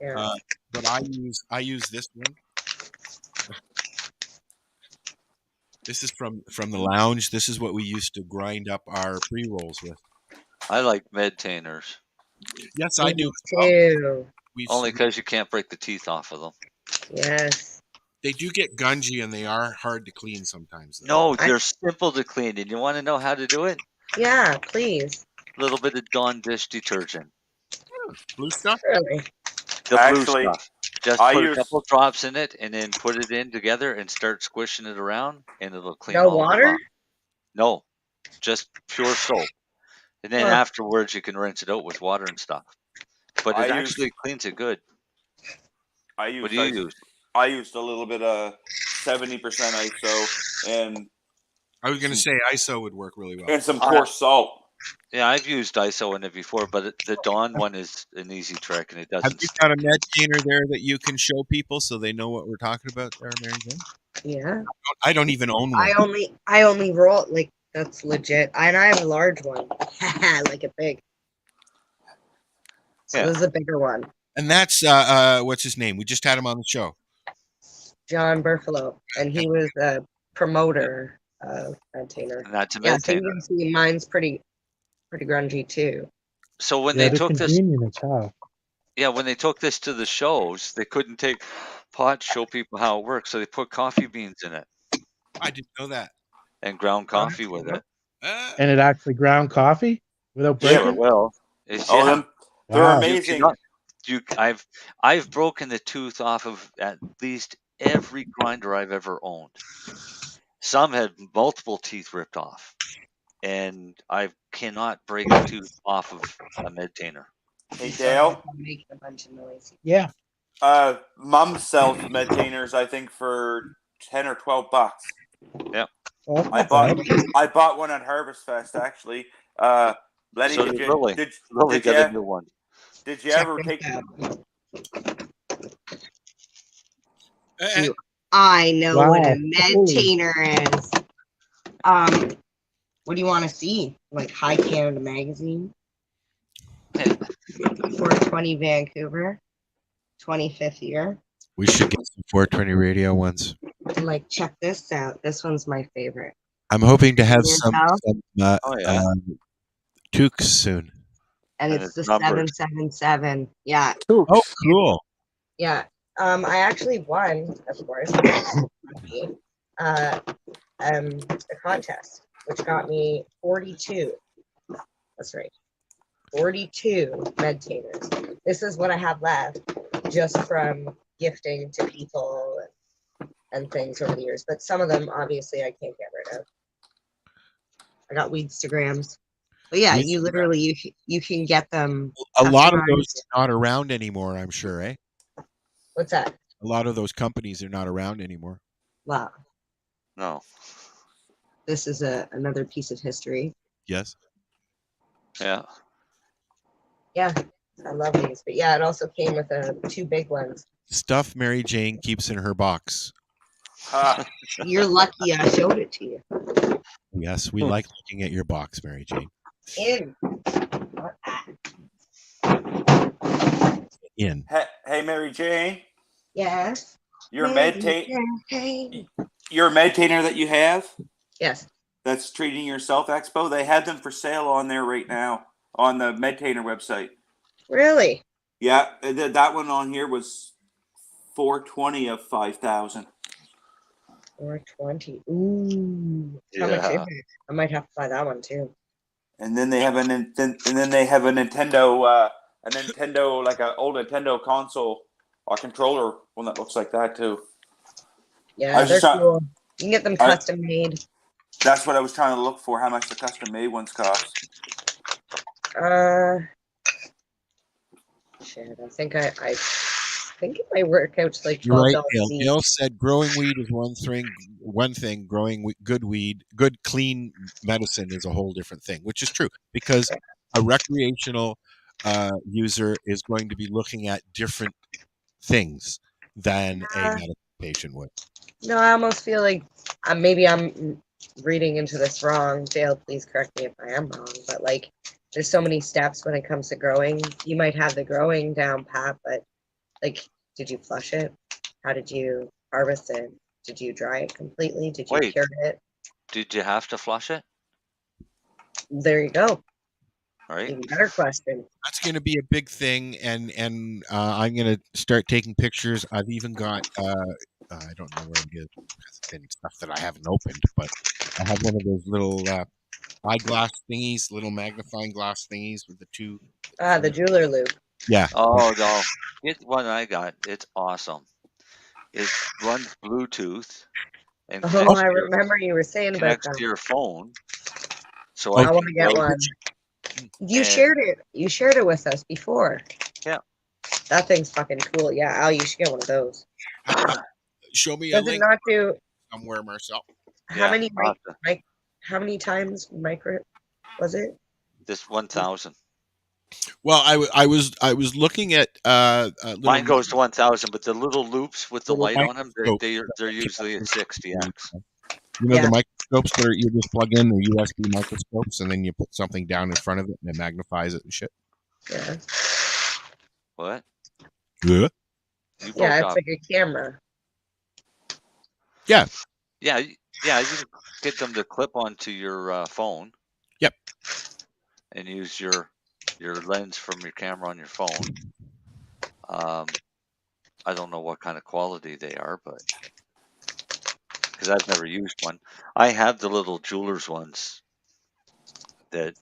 S8: Yeah.
S6: But I use this one. This is from the lounge. This is what we used to grind up our pre-rolls with.
S7: I like Medtainers.
S6: Yes, I do.
S8: Too.
S7: Only because you can't break the teeth off of them.
S8: Yes.
S6: They do get gungy and they are hard to clean sometimes.
S7: Though. No, they're simple to clean. And you want to know how to do it?
S8: Yeah, please.
S7: A little bit of Dawn dish detergent.
S6: Blue stuff?
S8: Really?
S7: The blue stuff. Just put a couple drops in it and then put it in together and start squishing it around and it'll clean all
S8: water?
S7: of it. No, just pure soap. And then afterwards you can rinse it out with water and stuff. But it actually cleans it good.
S10: What
S7: do you use?
S10: I used a little bit of 70% ISO and
S6: I was going to say ISO would work really well.
S10: and some coarse salt.
S7: Yeah, I've used ISO in it before, but the Dawn one is an easy trick, and it
S6: Have
S7: doesn't.
S6: you got a meditainer there that you can show people so they know what we're talking about there, Marijane?
S8: Yeah.
S6: I don't even own one.
S8: I only roll like that's legit, and I have a large one, like a big. So this is a bigger one.
S6: And that's what's his name? We just had him on the show.
S8: John Burfalo, and he was a promoter of Meditainer.
S7: And that's a
S8: Yeah, so you
S7: Meditainer.
S8: can see mine's pretty grungy too.
S7: So when
S9: Yeah,
S7: they
S9: they're
S7: took this,
S9: convenient as hell.
S7: yeah, when they took this to the shows, they couldn't take pot, show people how it works, so they put coffee beans in it
S6: I didn't know that.
S7: and ground coffee with it.
S9: And it actually ground coffee without
S10: Yeah,
S9: breaking?
S7: Well, it's,
S10: Oh,
S7: yeah.
S10: they're
S9: Wow.
S10: amazing.
S7: I've broken the tooth off of at least every grinder I've ever owned. Some had multiple teeth ripped off, and I cannot break a tooth off of a Meditainer.
S10: Hey, Dale.
S8: Making a bunch of noise.
S9: Yeah.
S10: Mom sells Meditainers, I think, for $10 or $12.
S7: Yeah.
S9: Well, that's
S10: I
S9: not
S10: bought
S9: bad.
S10: I bought one at Harvest Fest actually. Lennie,
S7: So
S10: did
S7: did
S10: you
S7: Lily.
S10: did,
S7: Lily
S10: did
S7: got
S10: you
S7: a new one.
S10: did you
S8: Check
S10: ever
S8: this
S10: take?
S8: Do I know what a
S9: Wow.
S8: Meditainer is? What do you want to see? Like High Canada Magazine, 420 Vancouver, 25th year.
S6: We should get some 420 radio ones.
S8: And like, check this out. This one's my favorite.
S6: I'm hoping to have
S8: Yourself?
S6: some
S7: Oh, yeah.
S6: toques soon.
S8: And
S7: And
S8: it's
S7: it's
S8: the
S7: numbered.
S8: 777. Yeah,
S6: Oh, cool.
S8: yeah. I actually won, of course, a contest, which got me 42. That's right. 42 Meditainers. This is what I have left just from gifting to people and things over the years. But some of them, obviously, I can't get rid of. I got Weedstagrams. But yeah, you literally, you can get them.
S6: A lot of
S8: customized.
S6: those are not around anymore, I'm sure, eh?
S8: What's that?
S6: A lot of those companies are not around anymore.
S8: Wow.
S7: No.
S8: This is another piece of history.
S6: Yes.
S7: Yeah.
S8: Yeah, I love these. But yeah, it also came with two big ones.
S6: Stuff Marijane keeps in her box.
S8: You're lucky I showed it to you.
S6: Yes, we like looking at your box, Marijane. In.
S10: Hey, Mary Jane.
S8: Yes.
S10: Your
S8: Mary
S10: Meditainer that you have.
S8: Yes.
S10: That's Treating Yourself Expo. They had them for sale on there right now on the Meditainer website.
S8: Really?
S10: Yeah, that one on here was $420 of 5,000.
S8: 420. Ooh. How much is
S7: Yeah.
S8: it? I might have to buy that one too.
S10: And then they have a Nintendo, like an old Nintendo console or controller one that looks like that too.
S8: Yeah, they're cool. You can get them custom made.
S10: That's what I was trying to look for. How much the custom made ones cost?
S8: Shit, I think I think it might work out to like $12.
S6: You're right, Dale. Dale said growing weed is one thing. Growing good weed, good clean medicine is a whole different thing, which is true because a recreational user is going to be looking at different things than a medical patient would.
S8: No, I almost feel like maybe I'm reading into this wrong. Dale, please correct me if I am wrong. But like, there's so many steps when it comes to growing. You might have the growing down pat, but like, did you flush it? How did you harvest it? Did you dry it completely? Did you cure it?
S7: Did you have to flush it?
S8: There you go.
S7: All right.
S8: Even better question.
S6: That's going to be a big thing, and I'm going to start taking pictures. I've even got I don't know where it is because it's been stuff that I haven't opened, but I have one of those little eyeglass thingies, little magnifying glass thingies with the two.
S8: The jeweler loop.
S6: Yeah.
S7: Oh no, get one I got. It's awesome. It runs Bluetooth and
S8: Oh, I remember you were saying about
S7: connects
S8: that.
S7: to your phone. So
S8: I want to get one. You shared it. You shared it with us before.
S7: Yeah.
S8: That thing's fucking cool. Yeah, Al, you should get one of those.
S6: Show me a
S8: Does it
S6: link
S8: not do?
S6: somewhere, Marcel.
S8: How
S7: Yeah,
S8: how many times micro was it?
S7: this 1,000.
S6: Well, I was looking at
S7: Mine goes to 1,000, but the little loops with the
S6: little
S7: light on them,
S6: microscopes.
S7: they're usually at 60x.
S6: You know
S8: Yeah.
S6: the microscopes that you just plug in, the USB microscopes, and then you put something down in front of it and it magnifies it and shit.
S8: Yeah.
S7: What?
S6: Yeah.
S7: You broke
S8: Yeah, it's
S7: up.
S8: like a camera.
S6: Yeah.
S7: Yeah, you can get them to clip onto your phone.
S6: Yep.
S7: And use your lens from your camera on your phone. I don't know what kind of quality they are, but because I've never used one. I have the little jeweler's ones that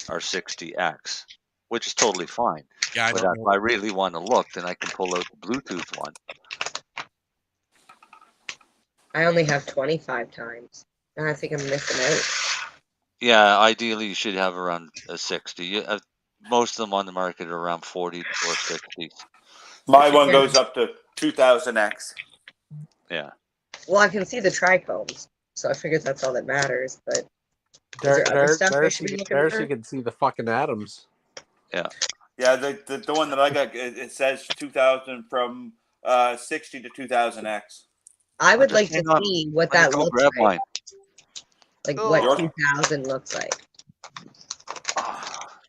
S7: are 60x, which is totally fine.
S6: Yeah,
S7: but if I really want to look, then I can pull out the Bluetooth one.
S8: I only have 25 times. And I think I'm missing out.
S7: Yeah, ideally you should have around a 60. Most of them on the market are around 40 or 60.
S10: My one goes up to 2000x.
S7: Yeah.
S8: Well, I can see the trichomes, so I figured that's all that matters. But is there other stuff I should be looking
S11: Darcy
S8: for?
S11: can see the fucking atoms.
S7: Yeah.
S10: Yeah, the one that I got, it says 2000 from 60 to 2000x.
S8: I would like to see what that looks
S7: grab
S8: like.
S7: mine.
S8: Like what 2000 looks like.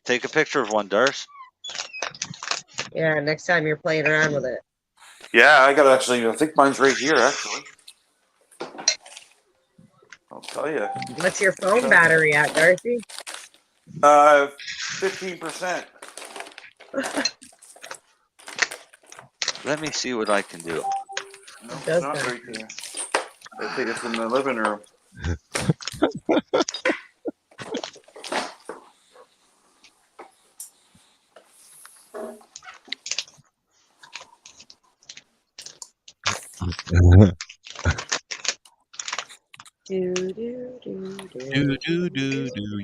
S7: Take a picture of one, Darce.
S8: Yeah, next time you're playing around with it.
S10: Yeah, I think mine's right here, actually. I'll tell you.
S8: What's your phone battery at, Darcy?
S10: 15%.
S7: Let me see what I can do.
S10: No, it's not right here. I think it's in the living room.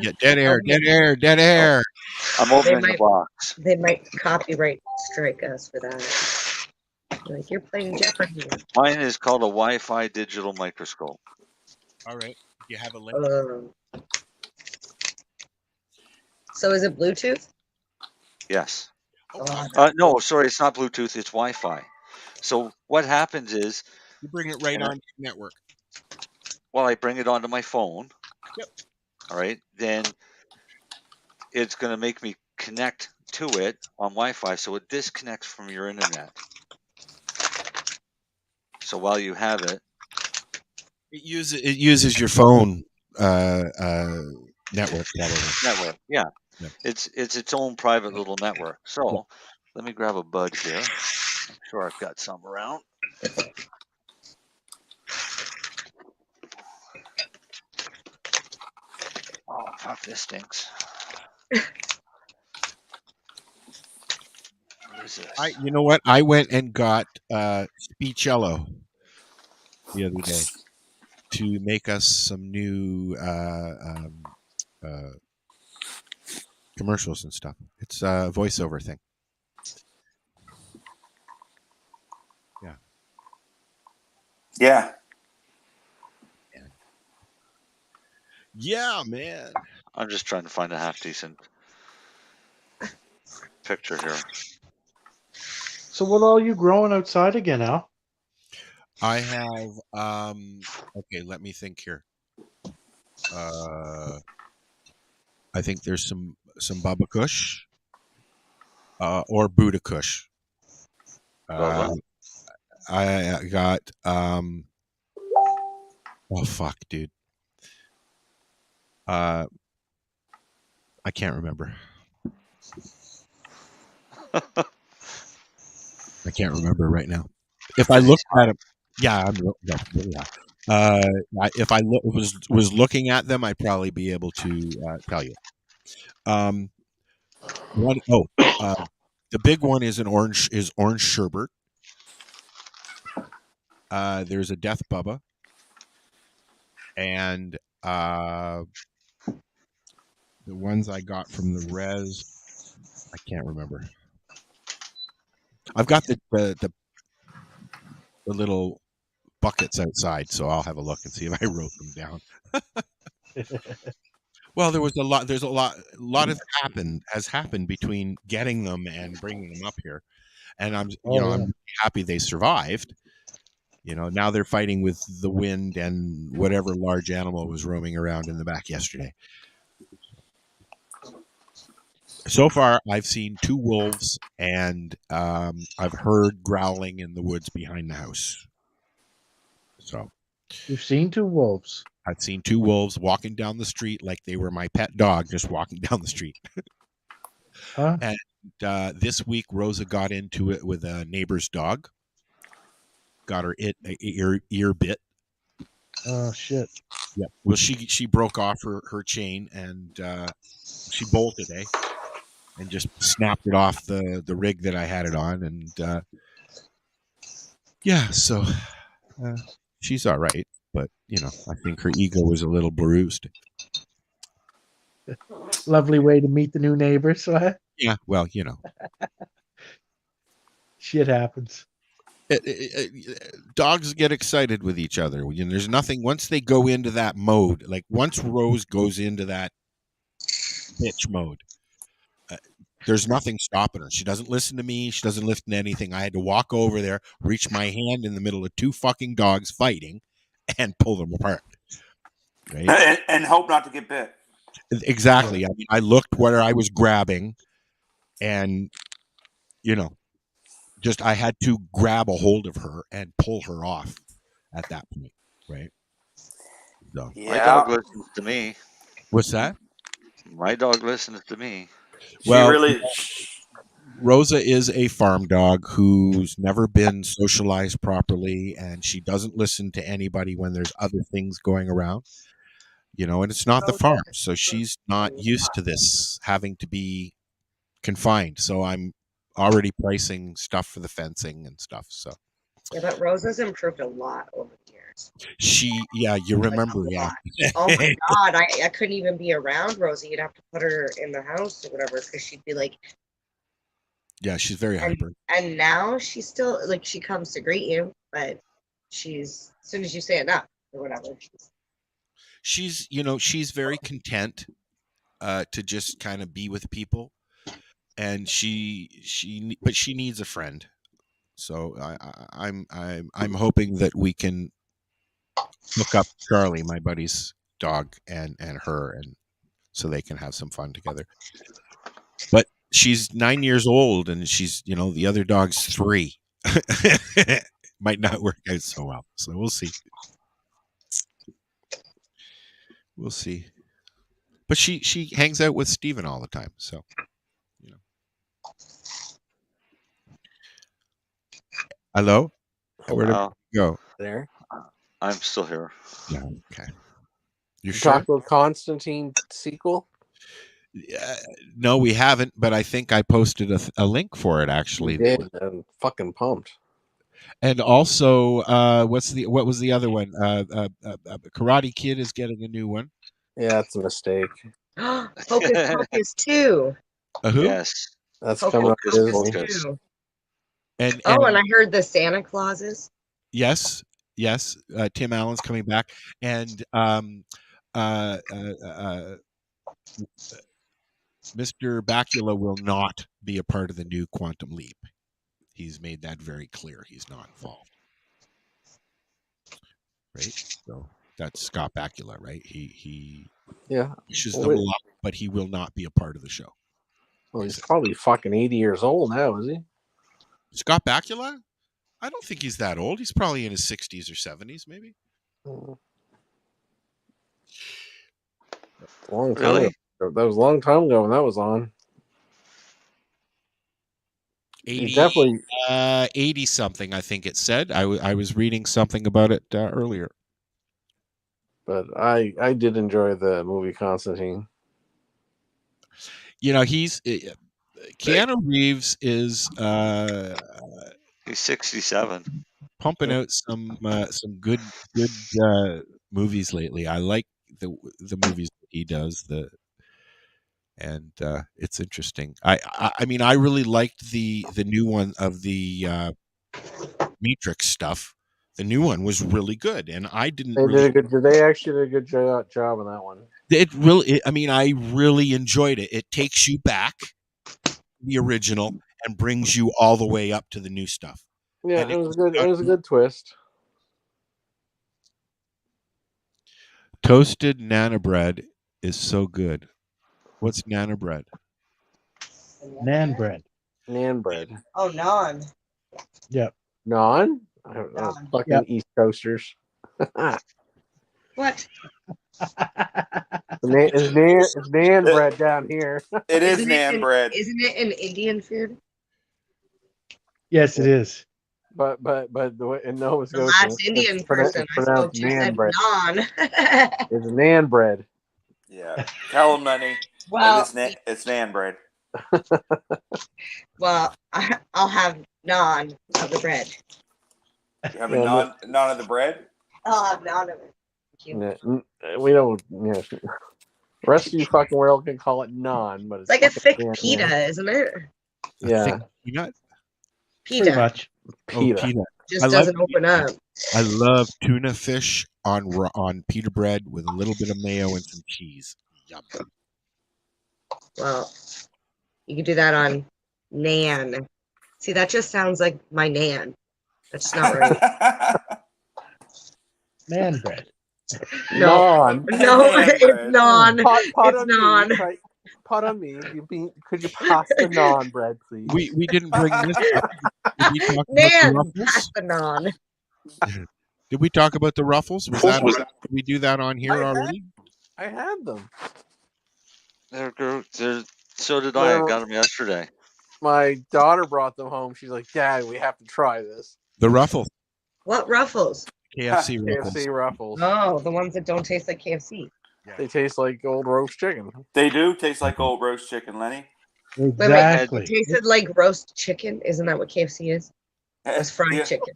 S6: Yeah, dead air.
S7: I'm opening the box.
S8: They might copyright strike us for that. Like, you're playing Jeopardy.
S7: Mine is called a Wi-Fi digital microscope.
S6: All right. You have a link?
S8: So is it Bluetooth?
S7: Yes.
S8: Oh,
S7: no, sorry, it's not Bluetooth. It's Wi-Fi. So what happens is
S6: you bring it right on the network.
S7: Well, I bring it onto my phone.
S6: Yep.
S7: All right. Then it's going to make me connect to it on Wi-Fi, so it disconnects from your internet. So while you have it,
S6: it uses your phone network.
S7: Network, yeah. It's its own private little network. So let me grab a bud here. I'm sure I've got some around. Oh, fuck, this stinks. What is this?
S6: You know what? I went and got Speechello the other day to make us some new commercials and stuff. It's a voiceover thing.
S10: Yeah.
S6: Yeah, man.
S7: I'm just trying to find a half decent picture here.
S9: So what are you growing outside again, Al?
S6: I have okay, let me think here. I think there's some Baba Kush or Buddha Kush. I got oh fuck, dude. I can't remember. I can't remember right now. If I looked at them, yeah, if I was looking at them, I'd probably be able to tell you. The big one is orange sherbet. There's a Death Bubba, and the ones I got from the res, I can't remember. I've got the little buckets outside, so I'll have a look and see if I wrote them down. Well, there's a lot has happened between getting them and bringing them up here, and I'm really happy they survived. Now they're fighting with the wind and whatever large animal was roaming around in the back yesterday. So far, I've seen 2 wolves, and I've heard growling in the woods behind the house. So,
S9: you've seen 2 wolves?
S6: I've seen 2 wolves walking down the street like they were my pet dog, just walking down the street.
S9: Huh?
S6: And this week, Rosa got into it with a neighbor's dog. Got her ear bit.
S9: Oh shit!
S6: Yeah. Well, she broke off her chain and she bolted, and just snapped it off the rig that I had it on, and so she's all right, but I think her ego was a little bruised.
S9: Lovely way to meet the new neighbors. Huh?
S6: Yeah, well,
S9: shit happens.
S6: Dogs get excited with each other. There's nothing once they go into that mode. Like once Rose goes into that bitch mode, there's nothing stopping her. She doesn't listen to me. She doesn't listen to anything. I had to walk over there, reach my hand in the middle of 2 fucking dogs fighting, and pull them apart. Right?
S10: And hope not to get bit.
S6: Exactly. I mean, I looked where I was grabbing, and just I had to grab a hold of her and pull her off at that point, right? So.
S7: My dog listens to me.
S6: What's that?
S7: My dog listens to me.
S6: Well, Rosa is a farm dog who's never been socialized properly, and she doesn't listen to anybody when there's other things going around. And it's not the farm, so she's not used to this having to be confined. So I'm already pricing stuff for the fencing and stuff. So
S8: yeah, but Rosa's improved a lot over the years.
S6: You remember, yeah.
S8: Oh my god, I couldn't even be around Rosa. You'd have to put her in the house or whatever because she'd be like.
S6: Yeah, she's very hyper.
S8: And now she's still like she comes to greet you, but she's as soon as you say enough or whatever.
S6: She's very content to just kind of be with people. And but she needs a friend, so I'm hoping that we can hook up Charlie, my buddy's dog, and her, and so they can have some fun together. But she's 9 years old, and she's the other dog's 3. Might not work out so well, so we'll see. We'll see. But she hangs out with Steven all the time, so. Hello? Where did you go?
S11: There.
S7: I'm still here.
S6: Yeah, okay. You
S11: talk about Constantine sequel?
S6: No, we haven't, but I think I posted a link for it actually.
S11: You did. I'm fucking pumped.
S6: And also, what was the other one? Karate Kid is getting a new one.
S11: Yeah, it's a mistake.
S8: Hocus Pocus 2.
S6: Who?
S7: Yes.
S11: That's coming up Disney.
S6: And
S8: I heard the Santa Clauses.
S6: Yes. Tim Allen's coming back, and Mr. Bakula will not be a part of the new Quantum Leap. He's made that very clear. He's not involved. Right? So that's Scott Bakula, right? He wishes them luck, but he will not be a part of the show.
S11: Well, he's probably fucking 80 years old now, is he?
S6: Scott Bakula? I don't think he's that old. He's probably in his 60s or 70s, maybe.
S11: Long time ago. That was a long time ago when that was on.
S6: 80 something, I think it said. I was reading something about it earlier.
S11: But I did enjoy the movie Constantine.
S6: He's Keanu Reeves is
S7: he's 67,
S6: pumping out some good movies lately. I like the movies that he does. And it's interesting. I mean, I really liked the new one of the Matrix stuff. The new one was really good, and I didn't.
S11: They actually did a good job on that one.
S6: I really enjoyed it. It takes you back to the original and brings you all the way up to the new stuff.
S11: Yeah, it was good. It was a good twist.
S6: Toasted Nana bread is so good. What's Nana bread?
S9: Nan bread.
S11: Nan bread.
S8: Oh, naan.
S9: Yep.
S11: Naan?
S8: Naan.
S11: Fucking East Coasters.
S8: What?
S11: It's nan bread down here.
S10: It is nan bread.
S8: Isn't it an Indian food?
S9: Yes, it is.
S11: But the way in Nova Scotia,
S8: The last Indian person I spoke to said naan.
S11: It's nan bread.
S10: Yeah. Tell them, Lennie.
S8: Well,
S10: it's nan bread.
S8: Well, I'll have naan of the bread.
S10: You have a naan of the bread?
S8: I'll have naan of it.
S11: We don't. Yeah. The rest of you fucking world can call it naan, but
S8: It's like a thick pita, isn't it?
S11: Yeah.
S6: Peanut?
S8: Pita.
S9: Pretty much.
S6: Pita.
S8: Just doesn't open up.
S6: I love tuna fish on pita bread with a little bit of mayo and some cheese. Yum.
S8: Well, you can do that on nan. See, that just sounds like my nan. That's not right.
S9: Nan bread.
S8: No, it's non. It's non.
S11: Pardon me. Could you pass the naan bread, please?
S6: We didn't bring this up. Did we talk
S8: Nan,
S6: about the
S8: pass the non.
S6: Did we talk about the ruffles? Did we do that on here already?
S11: I had them.
S7: So did I. I got them yesterday.
S11: My daughter brought them home. She's like, Dad, we have to try this.
S6: The ruffles.
S8: What ruffles?
S6: KFC ruffles.
S11: KFC ruffles.
S8: Oh, the ones that don't taste like KFC.
S11: They taste like old roast chicken.
S10: They do taste like old roast chicken, Lennie.
S9: Exactly.
S8: Wait, it tasted like roast chicken. Isn't that what KFC is? It's fried chicken.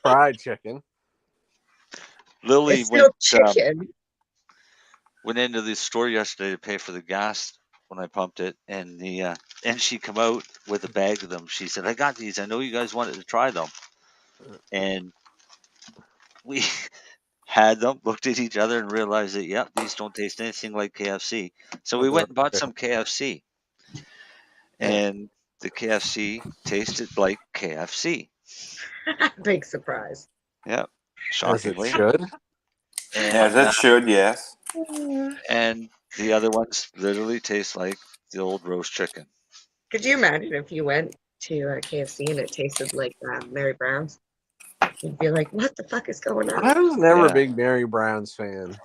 S11: Fried chicken.
S7: Lily
S8: It's still chicken.
S7: went into the store yesterday to pay for the gas when I pumped it, and she come out with a bag of them. She said, "I got these. I know you guys wanted to try them," and we had them, looked at each other, and realized that these don't taste anything like KFC. So we went and bought some KFC, and the KFC tasted like KFC.
S8: Big surprise.
S7: Yeah, shockingly.
S11: As it should.
S10: As it should, yes.
S7: And the other ones literally taste like the old roast chicken.
S8: Could you imagine if you went to KFC and it tasted like Mary Brown's? You'd be like, what the fuck is going on?
S11: I was never a big Mary Brown's fan.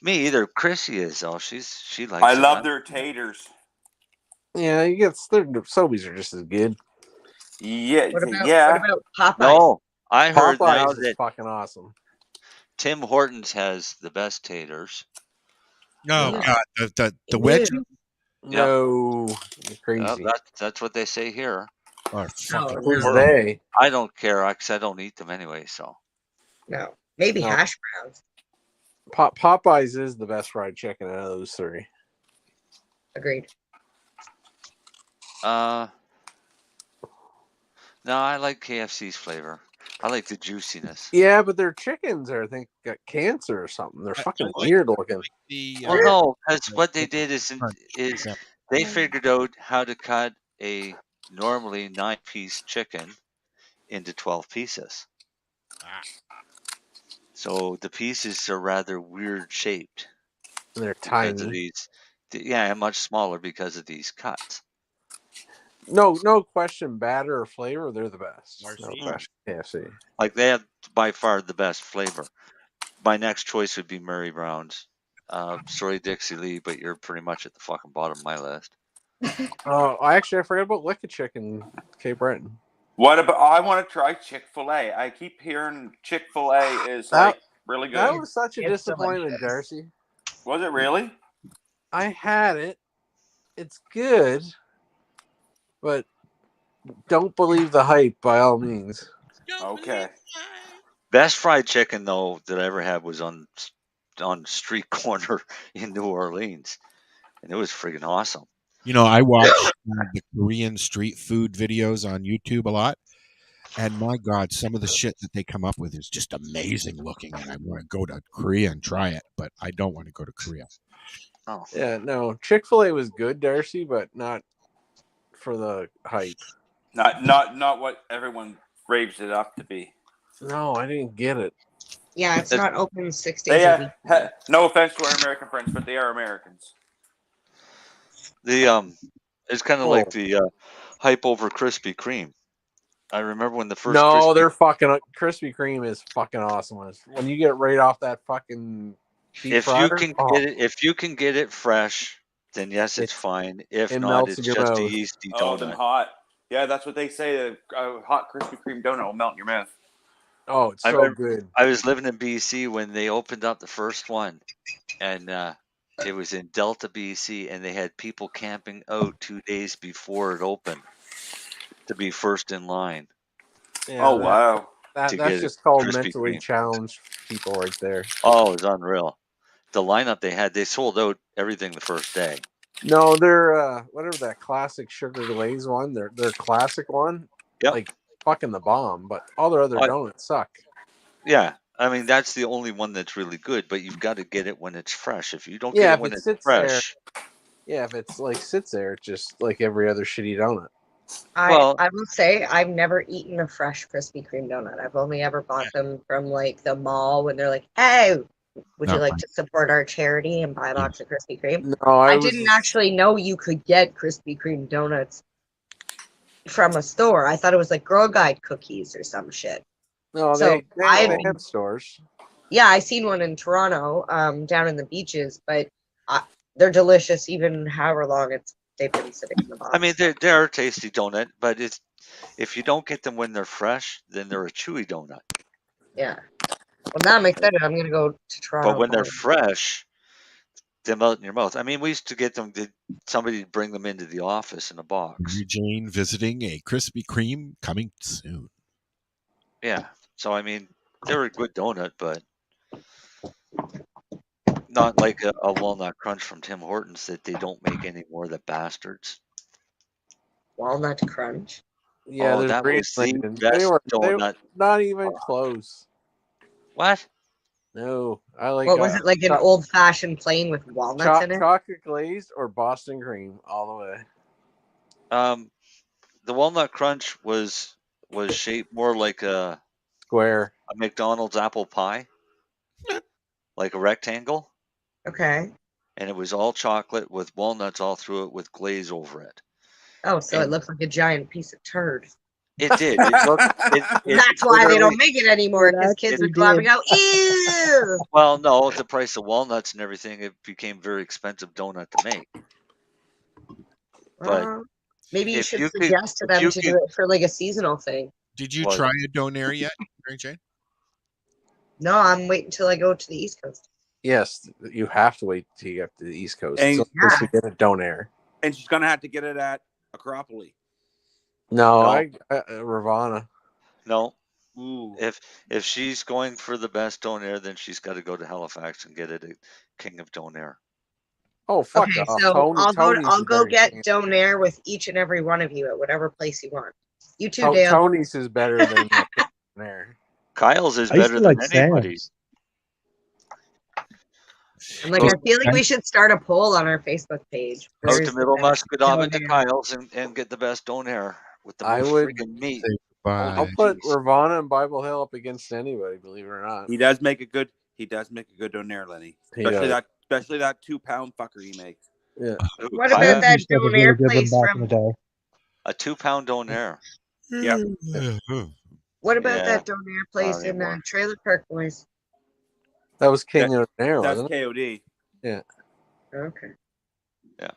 S7: Me either. Chrissy is, though. She likes
S10: I
S7: it.
S10: love their taters.
S11: Yeah, their Sobeys are just as good.
S10: Yeah,
S8: What about Popeyes?
S7: No, I heard now
S11: Popeyes is
S7: that
S11: fucking awesome.
S7: Tim Hortons has the best taters.
S6: No, God, the wedge.
S11: No, you're crazy.
S7: That's what they say here.
S6: Oh, fucking
S11: Who's they?
S7: I don't care because I don't eat them anyway. So
S8: No, maybe hash browns.
S11: Popeyes is the best fried chicken out of those three.
S8: Agreed.
S7: No, I like KFC's flavor. I like the juiciness.
S11: Yeah, but their chickens are, I think, got cancer or something. They're fucking weird looking.
S7: Well, no, because what they did is they figured out how to cut a normally 9-piece chicken into 12 pieces. So the pieces are rather weird shaped.
S11: They're tiny.
S7: Much smaller because of these cuts.
S11: No question, batter or flavor, they're the best. No question. KFC.
S7: Like they have by far the best flavor. My next choice would be Murray Brown's. Sorry, Dixie Lee, but you're pretty much at the fucking bottom of my list.
S11: Oh, I forgot about Lick Chicken, Cape Breton.
S10: What about? I want to try Chick-fil-A. I keep hearing Chick-fil-A is really good.
S11: That was such a disappointment, Darcy.
S10: Was it really?
S11: I had it. It's good, but don't believe the hype by all means.
S10: Okay.
S7: Best fried chicken though that I ever had was on street corner in New Orleans, and it was friggin' awesome.
S6: You know, I watch the Korean street food videos on YouTube a lot, And my God, some of the shit that they come up with is just amazing looking. And I want to go to Korea and try it, but I don't want to go to Korea.
S7: Oh.
S11: Yeah, no. Chick-fil-A was good, Darcy, but not for the hype.
S10: Not what everyone raves it up to be.
S11: No, I didn't get it.
S8: Yeah, it's not open 6 days a week.
S10: No offense to our American friends, but they are Americans.
S7: It's kind of like the hype over Krispy Kreme. I remember when the first.
S11: No, they're fucking Krispy Kreme is fucking awesome. When you get it right off that fucking.
S7: If you can get it fresh, then yes, it's fine. If not, it's just a yeasty donut.
S10: Then hot. Yeah, that's what they say. A hot Krispy Kreme donut will melt in your mouth.
S11: Oh, it's so good.
S7: I was living in BC when they opened up the first one, and it was in Delta, BC, and they had people camping out 2 days before it opened to be first in line.
S11: Yeah,
S10: wow.
S11: That's just called mentally challenged people right there.
S7: Oh, it's unreal. The lineup they had, they sold out everything the first day.
S11: No, they're whatever that classic sugar glaze one, their classic one, like fucking the bomb. But all their other donuts suck.
S7: Yeah, I mean that's the only one that's really good. But you've got to get it when it's fresh. If you don't get it when it's fresh,
S11: if it's like sits there, it's just like every other shitty donut.
S8: I will say I've never eaten a fresh Krispy Kreme donut. I've only ever bought them from like the mall when they're like, "Hey, would you like to support our charity and buy a box of Krispy Kreme?"
S11: No,
S8: I didn't actually know you could get Krispy Kreme donuts from a store. I thought it was like Girl Guide cookies or some shit.
S11: No, they have stores.
S8: Yeah, I seen one in Toronto, down in the beaches, but they're delicious even however long they've been sitting in the box.
S7: I mean, they're a tasty donut, but if you don't get them when they're fresh, then they're a chewy donut.
S8: Yeah. Well, now I'm excited. I'm going to go to Toronto.
S7: But when they're fresh, they melt in your mouth. I mean, we used to get them. Somebody would bring them into the office in a box.
S6: Eugene visiting a Krispy Kreme coming soon.
S7: Yeah. So, I mean, they're a good donut, but not like a walnut crunch from Tim Hortons that they don't make anymore, the bastards.
S8: Walnut crunch?
S11: Yeah,
S7: that was the best
S11: they were
S7: donut.
S11: Not even close.
S7: What?
S11: No, I like.
S8: What was it, like an old-fashioned plain with walnuts in it?
S11: Chocolate glazed or Boston cream, all the way.
S7: The walnut crunch was shaped more like a
S11: square,
S7: a McDonald's apple pie, like a rectangle.
S8: Okay.
S7: And it was all chocolate with walnuts all through it with glaze over it.
S8: Oh, so it looks like a giant piece of turd.
S7: It did.
S8: That's why they don't make it anymore, because kids are clapping out, ew!
S7: Well, no, the price of walnuts and everything, it became very expensive donut to make. But
S8: maybe you should suggest to them to do it for like a seasonal thing.
S6: Did you try a donair yet, Mary Jane?
S8: No, I'm waiting until I go to the East Coast.
S11: Yes, you have to wait till you get to the East Coast
S10: And,
S11: to get a donair.
S10: And she's going to have to get it at Acropolis.
S11: No, Ravana.
S7: No.
S10: Ooh.
S7: If she's going for the best donair, then she's got to go to Halifax and get it at King of Donair.
S11: Oh, fuck
S8: okay,
S11: off.
S8: So I'll go get donair with each and every one of you at whatever place you want. You too, Dale.
S11: Tony's is better than donair.
S7: Kyle's is better than anybody's.
S8: I'm like, I feel like we should start a poll on our Facebook page.
S7: Go to Middle Muscatavin to Kyle's and get the best donair with the most freaking meat.
S11: I'll put Ravana and Bible Hill up against anybody, believe it or not.
S10: He does make a good donair, Lenny. Especially that 2-pound fucker he makes.
S11: Yeah.
S8: What about that donair place from
S7: a 2-pound donair?
S10: Yep.
S8: What about that donair place in Trailer Park Boys?
S11: That was King of Donair,
S10: That's
S11: wasn't it?
S10: KOD.
S11: Yeah.
S8: Okay.
S7: Yeah.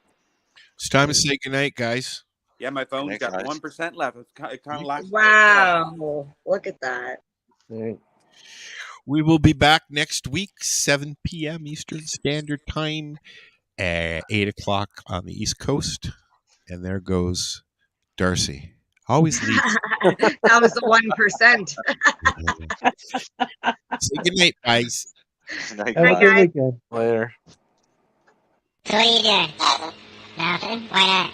S6: It's time to say goodnight, guys.
S10: Yeah, my phone's got 1% left. It kind of lasts.
S8: Wow. Look at that.
S11: Right.
S6: We will be back next week, 7 p.m. Eastern Standard Time, at 8 o'clock on the East Coast. And there goes Darcy. Always leads.
S8: That was the 1%.
S6: Say goodnight, guys.
S7: Night,
S11: Later.
S2: So what are you doing? Nothing. Why not?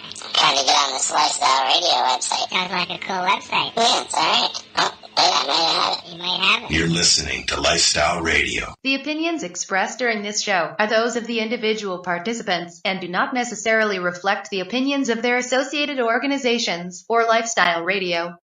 S3: trying to get on the Lifestyle Radio website.
S2: Sounds like a cool website.
S3: Yeah, it's alright. Oh, wait, I might have it.
S2: You might have it.
S1: You're listening to Lifestyle Radio.
S4: The opinions expressed during this show are those of the individual participants and do not necessarily reflect the opinions of their associated organizations or Lifestyle Radio.